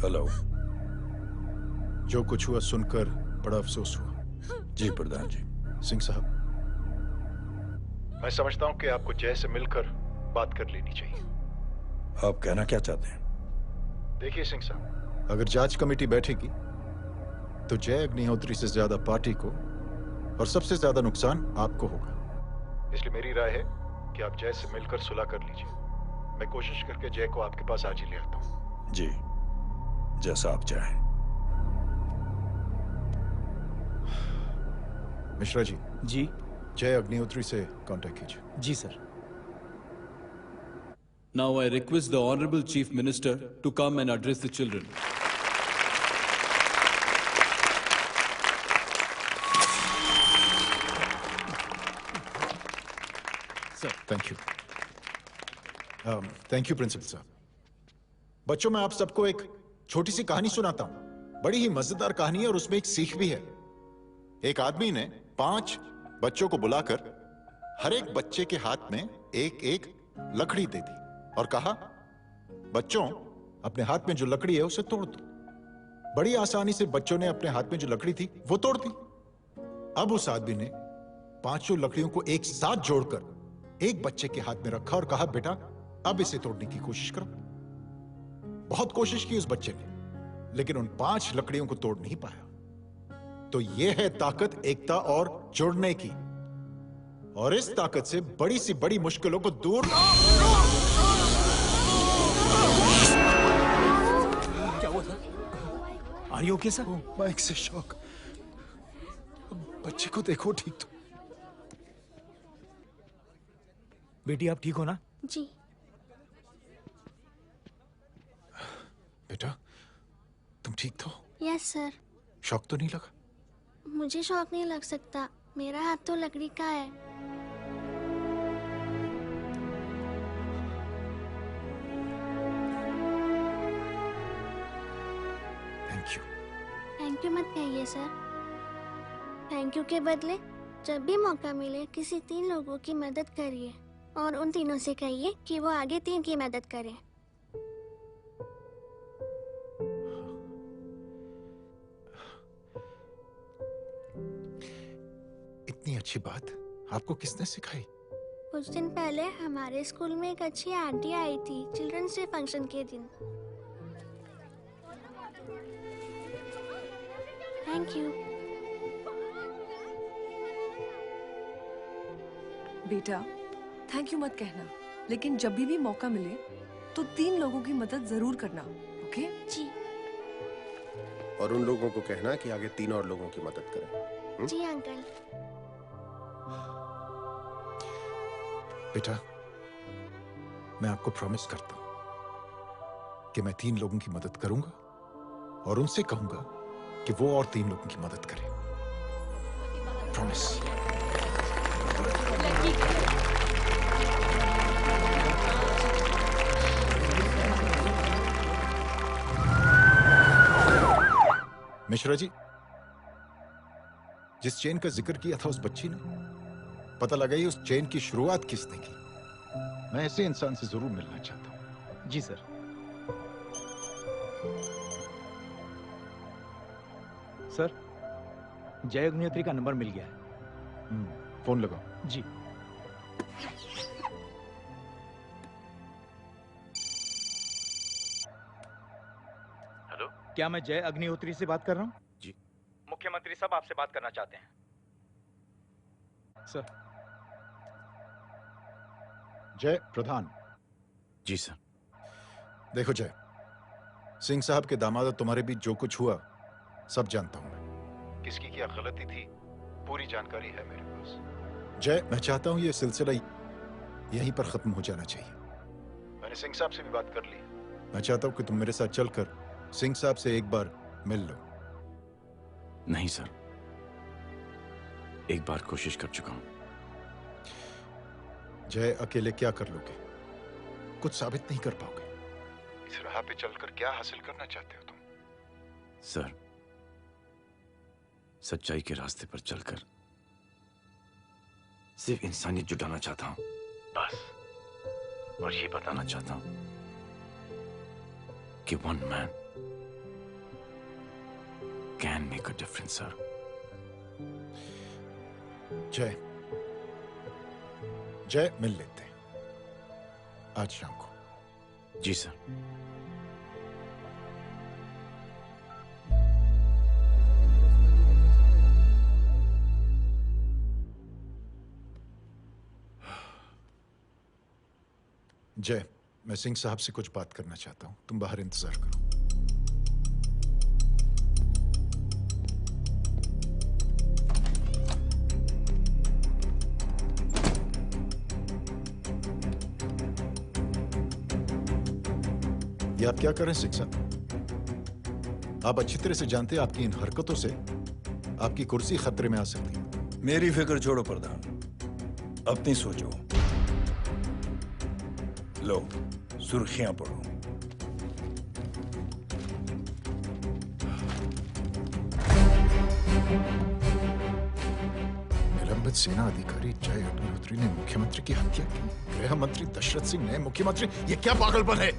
हेलो। जो कुछ हुआ सुनकर बड़ा अफसोस हुआ। जी प्रधान जी। सिंह साहब, मैं समझता हूं कि आपको जय से मिलकर बात कर लेनी चाहिए। आप कहना क्या चाहते हैं? देखिए सिंह साहब, अगर जांच कमेटी बैठेगी तो जय अग्निहोत्री से ज्यादा पार्टी को और सबसे ज्यादा नुकसान आपको होगा। इसलिए मेरी राय है कि आप जय से मिलकर सुलह कर लीजिए। मैं कोशिश करके जय को आपके पास आज ही ले आता हूं। जी, जैसा आप चाहें। मिश्रा जी। जी। जय अग्निहोत्री से कांटेक्ट कीजिए। जी sir. Now I request the Honorable Chief Minister to come and address the children. Sir, thank you. Thank you, principal साहब। बच्चों, मैं आप सबको एक छोटी सी कहानी सुनाता हूं। बड़ी ही मजेदार कहानी है और उसमें एक सीख भी है। एक आदमी ने 5 बच्चों को बुलाकर हर एक बच्चे के हाथ में एक एक लकड़ी दे दी और कहा, बच्चों, अपने हाथ में जो लकड़ी है उसे तोड़ दो। बड़ी आसानी से बच्चों ने अपने हाथ में जो लकड़ी थी वो तोड़ दी। अब उस आदमी ने 5 लकड़ियों को एक साथ जोड़कर एक बच्चे के हाथ में रखा और कहा, बेटा, अब इसे तोड़ने की कोशिश करो। बहुत कोशिश की उस बच्चे ने, लेकिन उन 5 लकड़ियों को तोड़ नहीं पाया। तो यह है ताकत एकता और जुड़ने की। और इस ताकत से बड़ी सी बड़ी मुश्किलों को दूर। क्या हुआ sir? Are you okay sir? Mike से शॉक। बच्चे को देखो ठीक तो। बेटी, आप ठीक हो ना? जी। बेटा, तुम ठीक तो? Yes sir. शॉक तो नहीं लगा? मुझे शौक नहीं लग सकता, मेरा हाथ तो लकड़ी का है। Thank you. थैंक यू मत कहिए सर। थैंक यू के बदले जब भी मौका मिले किसी 3 लोगों की मदद करिए और उन तीनों से कहिए कि वो आगे 3 की मदद करें। इतनी अच्छी बात आपको किसने सिखाई? कुछ दिन पहले हमारे स्कूल में एक अच्छी आंटी आई थी चिल्ड्रंस डे फंक्शन के दिन। Thank you. बेटा, थैंक यू मत कहना, लेकिन जब भी मौका मिले तो 3 लोगों की मदद जरूर करना, ओके? जी। और उन लोगों को कहना कि आगे 3 और लोगों की मदद करें। जी अंकल। बेटा, मैं आपको प्रॉमिस करता हूं कि मैं 3 लोगों की मदद करूंगा और उनसे कहूंगा कि वो और 3 लोगों की मदद करें। प्रॉमिस। मिश्रा जी। जिस चेन का जिक्र किया था उस बच्ची ने, पता लगा ही उस चेन की शुरुआत किसने की। मैं ऐसे इंसान से जरूर मिलना चाहता हूँ। जी सर। सर, जय अग्निहोत्री का नंबर मिल गया है। फोन लगाओ। जी। हेलो, क्या मैं जय अग्निहोत्री से बात कर रहा हूँ? जी। मुख्यमंत्री साहब आपसे बात करना चाहते हैं। सर। जय प्रधान। जी सर। देखो जय, सिंह साहब के दामाद और तुम्हारे बीच जो कुछ हुआ सब जानता हूं मैं। किसकी क्या गलती थी पूरी जानकारी है मेरे पास। जय, मैं चाहता हूं ये सिलसिला यहीं पर खत्म हो जाना चाहिए। मैंने सिंह साहब से भी बात कर ली। मैं चाहता हूं कि तुम मेरे साथ चलकर सिंह साहब से एक बार मिल लो। नहीं सर, एक बार कोशिश कर चुका हूं। जय, अकेले क्या कर लोगे? कुछ साबित नहीं कर पाओगे। इस राह पे चलकर क्या हासिल करना चाहते हो तुम? सर, सच्चाई के रास्ते पर चलकर सिर्फ इंसानियत जुटाना चाहता हूं, बस। और ये बताना चाहता हूं कि one man can make a difference sir. जय, जय, मिल लेते हैं आज शाम को। जी सर। जय, मैं सिंह साहब से कुछ बात करना चाहता हूं। तुम बाहर इंतजार करो। ये आप क्या कर रहे हैं सिंह साहब? आप अच्छी तरह से जानते हैं आपकी इन हरकतों से आपकी कुर्सी खतरे में आ सकती है। मेरी फिक्र छोड़ो प्रधान, अपनी सोचो। लो, सुर्खियां पढ़ो। निलंबित सेना अधिकारी जय अग्निहोत्री ने मुख्यमंत्री की हत्या की। गृह मंत्री दशरथ सिंह ने मुख्यमंत्री, ये क्या पागलपन है?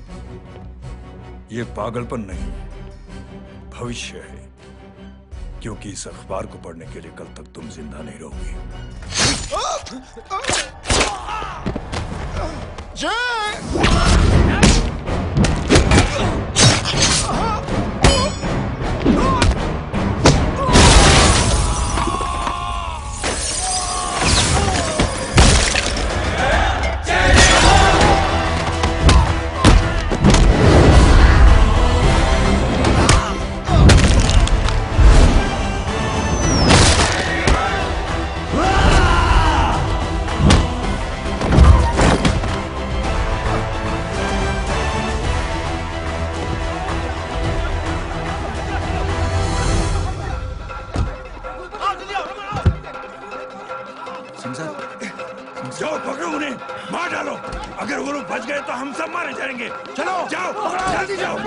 ये पागलपन नहीं, भविष्य है, क्योंकि इस अखबार को पढ़ने के लिए कल तक तुम जिंदा नहीं रहोगे। जाओ पकड़ो उन्हें, मार डालो। अगर वो लोग बच गए तो हम सब मारे जाएंगे। चलो जाओ, जल्दी जाओ।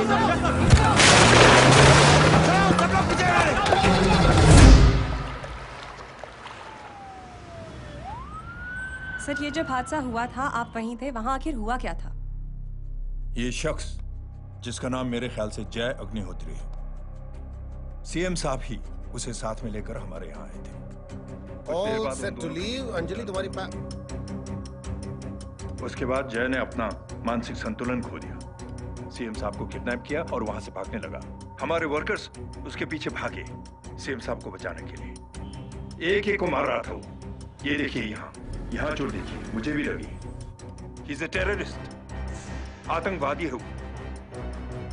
सर, ये जब हादसा हुआ था आप वहीं थे, वहां आखिर हुआ क्या था? ये शख्स जिसका नाम मेरे ख्याल से जय अग्निहोत्री है, सीएम साहब ही उसे साथ में लेकर हमारे यहाँ आए थे। All set to leave. Anjali तुम्हारी उसके बाद जय ने अपना मानसिक संतुलन खो दिया, सीएम साहब को किडनैप किया और वहां से भागने लगा। हमारे वर्कर्स उसके पीछे भागे सीएम साहब को बचाने के लिए। एक को मार रहा था वो। ये देखिए यहाँ चोट देखिए, मुझे भी लगी। ही इज अ टेररिस्ट, आतंकवादी है वो।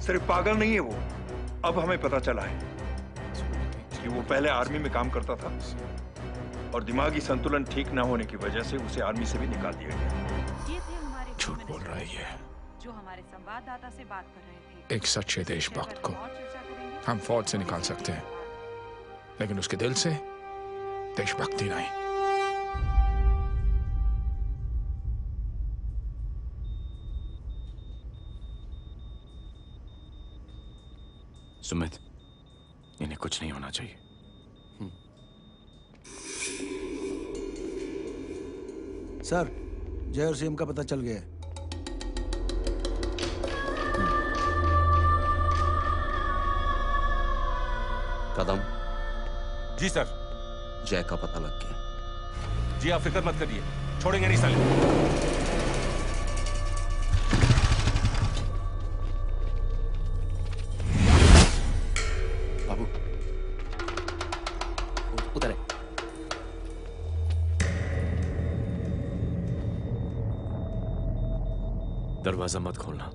सिर्फ पागल नहीं है वो, अब हमें पता चला है कि वो पहले आर्मी में काम करता था और दिमागी संतुलन ठीक न होने की वजह से उसे आर्मी से भी निकाल दिया गया। झूठ बोल रहा है ये। जो हमारे संवाददाता से बात कर रहे थे। एक सच्चे देशभक्त को हम फौज से निकाल सकते हैं, लेकिन उसके दिल से देशभक्ति नहीं। सुमित, इन्हें कुछ नहीं होना चाहिए। सर, जय और सीएम का पता चल गया है। कदम। जी सर। जय का पता लग गया। जी आप फिक्र मत करिए, छोड़ेंगे नहीं साले। उधर है। दरवाजा मत खोलना।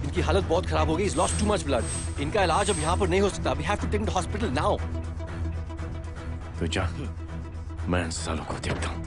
इनकी हालत बहुत खराब हो गई। He's lost too much blood. इनका इलाज अब यहाँ पर नहीं हो सकता। We have to take him to hospital now. तो जा, मैं इन सालों को देखता हूँ।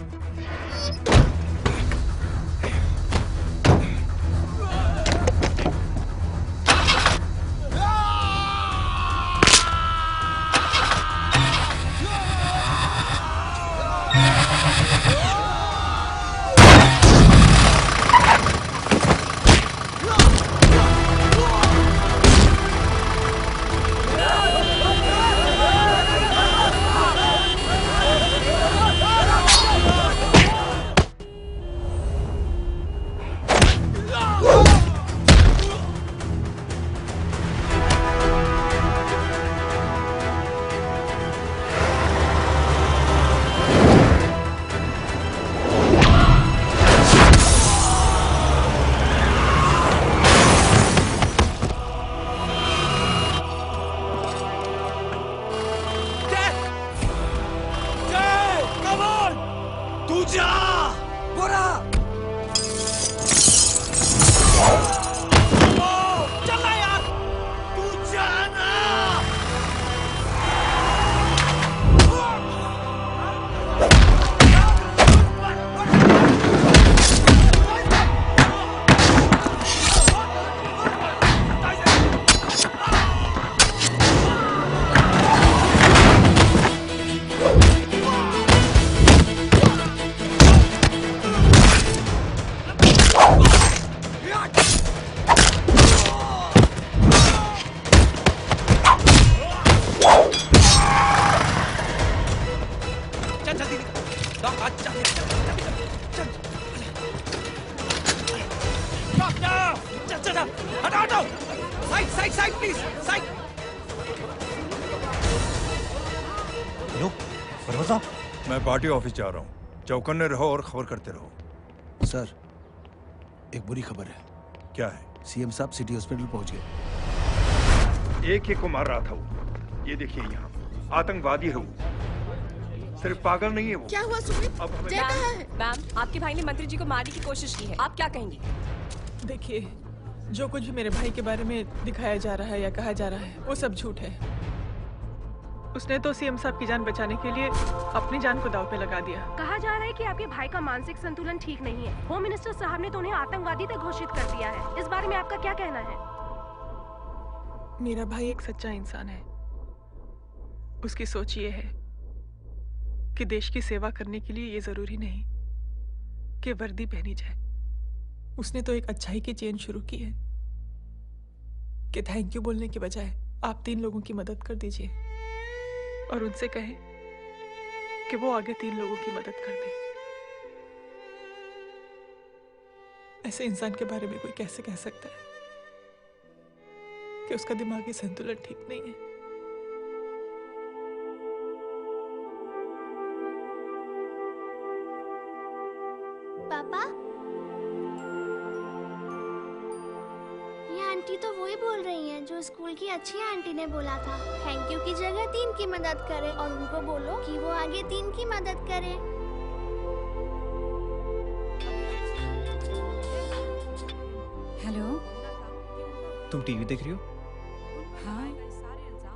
मैं पार्टी ऑफिस जा रहा हूँ। चौकन्ने रहो और खबर करते रहो। सर, एक बुरी खबर है। क्या है? सीएम साहब सिटी हॉस्पिटल पहुंच गए। एक को मार रहा था वो। ये देखिए यहाँ आतंकवादी है वो। सिर्फ पागल नहीं है वो। क्या हुआ सुमित? जय कहाँ है? मैम, आपके भाई ने मंत्री जी को मारने की कोशिश की है। आप क्या कहेंगी? देखिए, जो कुछ भी मेरे भाई के बारे में दिखाया जा रहा है या कहा जा रहा है, वो सब झूठ है। उसने तो सीएम साहब की जान बचाने के लिए अपनी जान को दांव पे लगा दिया। कहा जा रहा है कि आपके भाई का मानसिक संतुलन ठीक नहीं है। होम मिनिस्टर साहब ने तो उन्हें आतंकवादी तक घोषित कर दिया है। इस बारे में आपका क्या कहना है? मेरा भाई एक सच्चा इंसान है। उसकी सोच ये है कि देश की सेवा करने के लिए ये जरूरी नहीं कि वर्दी पहनी जाए। उसने तो एक अच्छाई की चेन शुरू की है कि थैंक यू बोलने के बजाय आप 3 लोगों की मदद कर दीजिए। और उनसे कहें कि वो आगे 3 लोगों की मदद कर दे। ऐसे इंसान के बारे में कोई कैसे कह सकता है कि उसका दिमागी संतुलन ठीक नहीं है? पापा, ये आंटी तो वही बोल रही हैं जो स्कूल की अच्छी आंटी ने बोला था, थैंक यू की जगह 3 की मदद करे, और उनको बोलो कि वो आगे 3 की मदद करे। हेलो, तुम टीवी देख रही हो? हाँ,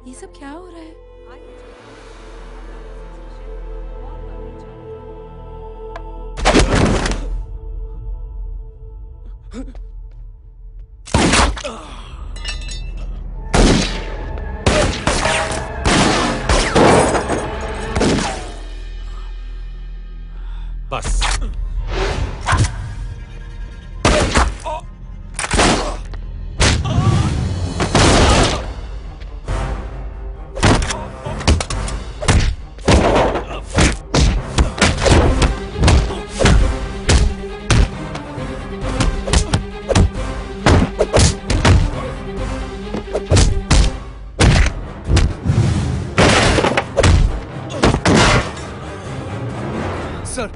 ये सब क्या हो रहा है? बस सर,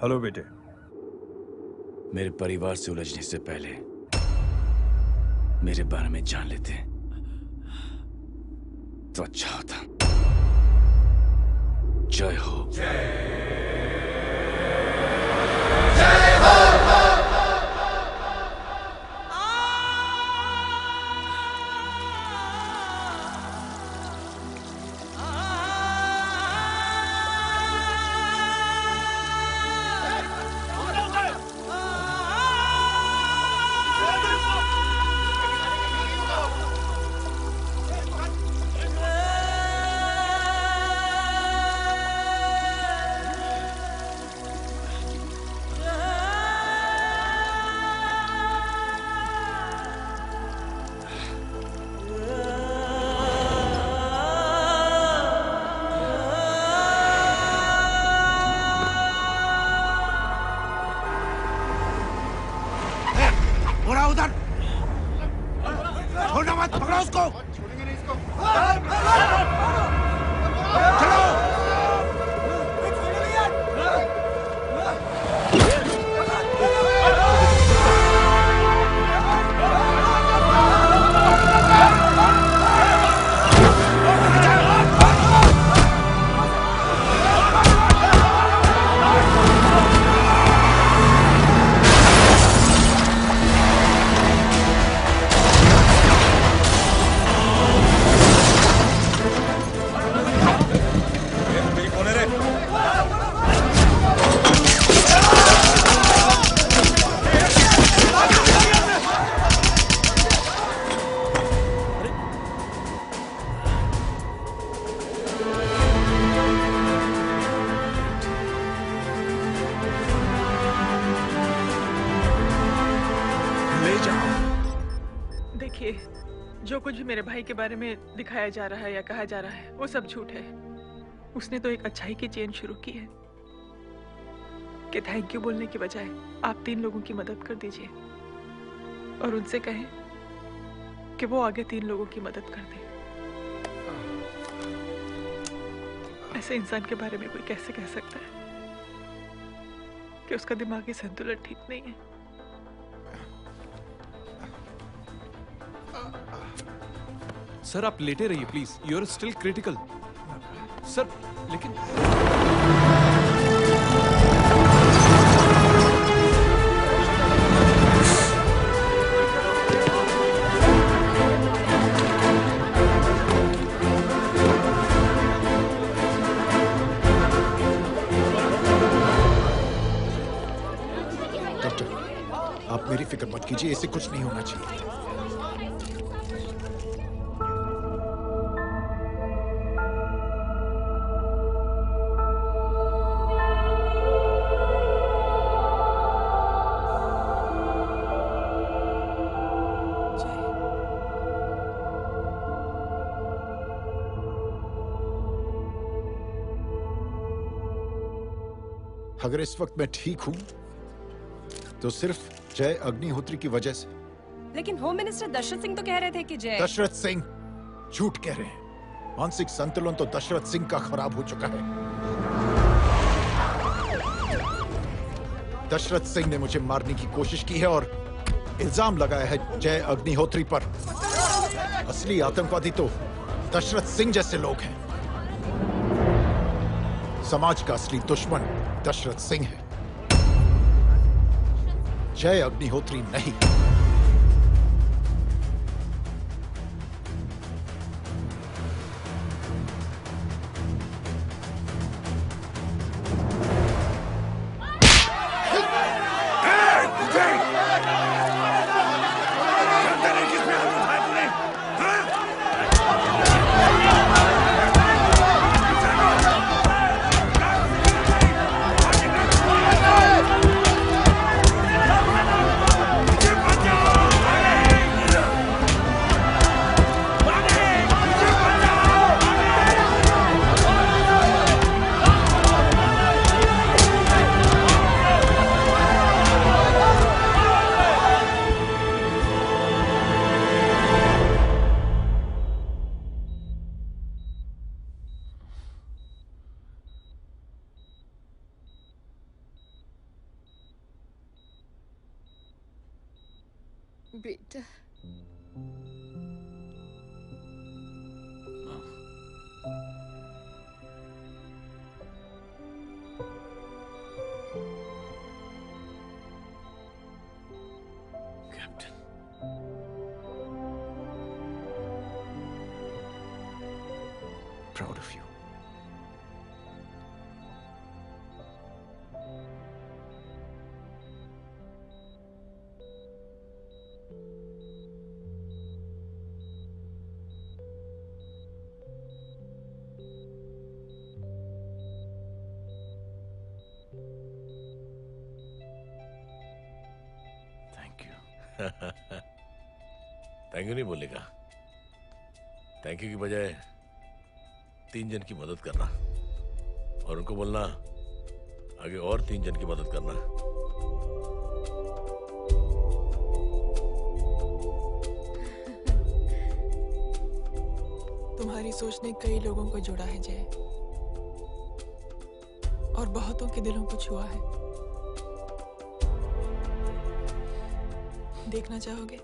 हेलो बेटे। मेरे परिवार से उलझने से पहले मेरे बारे में जान लेते तो अच्छा होता। जय हो। उधर छोड़ना मत, पकड़ो उसको। चलो। जो कुछ भी मेरे भाई के बारे में दिखाया जा रहा है या कहा जा रहा है वो सब झूठ है। उसने तो एक अच्छाई की चेन शुरू की है कि थैंक यू बोलने की बजाय आप 3 लोगों की मदद कर दीजिए और उनसे कहें कि वो आगे 3 लोगों की मदद कर दे। ऐसे इंसान के बारे में कोई कैसे कह सकता है कि उसका दिमागी संतुलन ठीक नहीं है? सर आप लेटे रहिए please, you are still critical. Sir लेकिन डॉक्टर, आप मेरी फिक्र मत कीजिए, इसे कुछ नहीं होना चाहिए। अगर इस वक्त मैं ठीक हूं तो सिर्फ जय अग्निहोत्री की वजह से। लेकिन होम मिनिस्टर दशरथ सिंह तो कह रहे थे कि जय। दशरथ सिंह झूठ कह रहे हैं। मानसिक संतुलन तो दशरथ सिंह का खराब हो चुका है। दशरथ सिंह ने मुझे मारने की कोशिश की है और इल्जाम लगाया है जय अग्निहोत्री पर। असली आतंकवादी तो दशरथ सिंह जैसे लोग हैं। समाज का असली दुश्मन दशरथ सिंह है, जय अग्निहोत्री नहीं। Get बेटा Proud of you. Thank you नहीं बोलेगा। थैंक यू की बजाय 3 जन की मदद करना और उनको बोलना आगे और 3 जन की मदद करना। तुम्हारी सोच ने कई लोगों को जोड़ा है जय, और बहुतों के दिलों को छुआ है। देखना चाहोगे?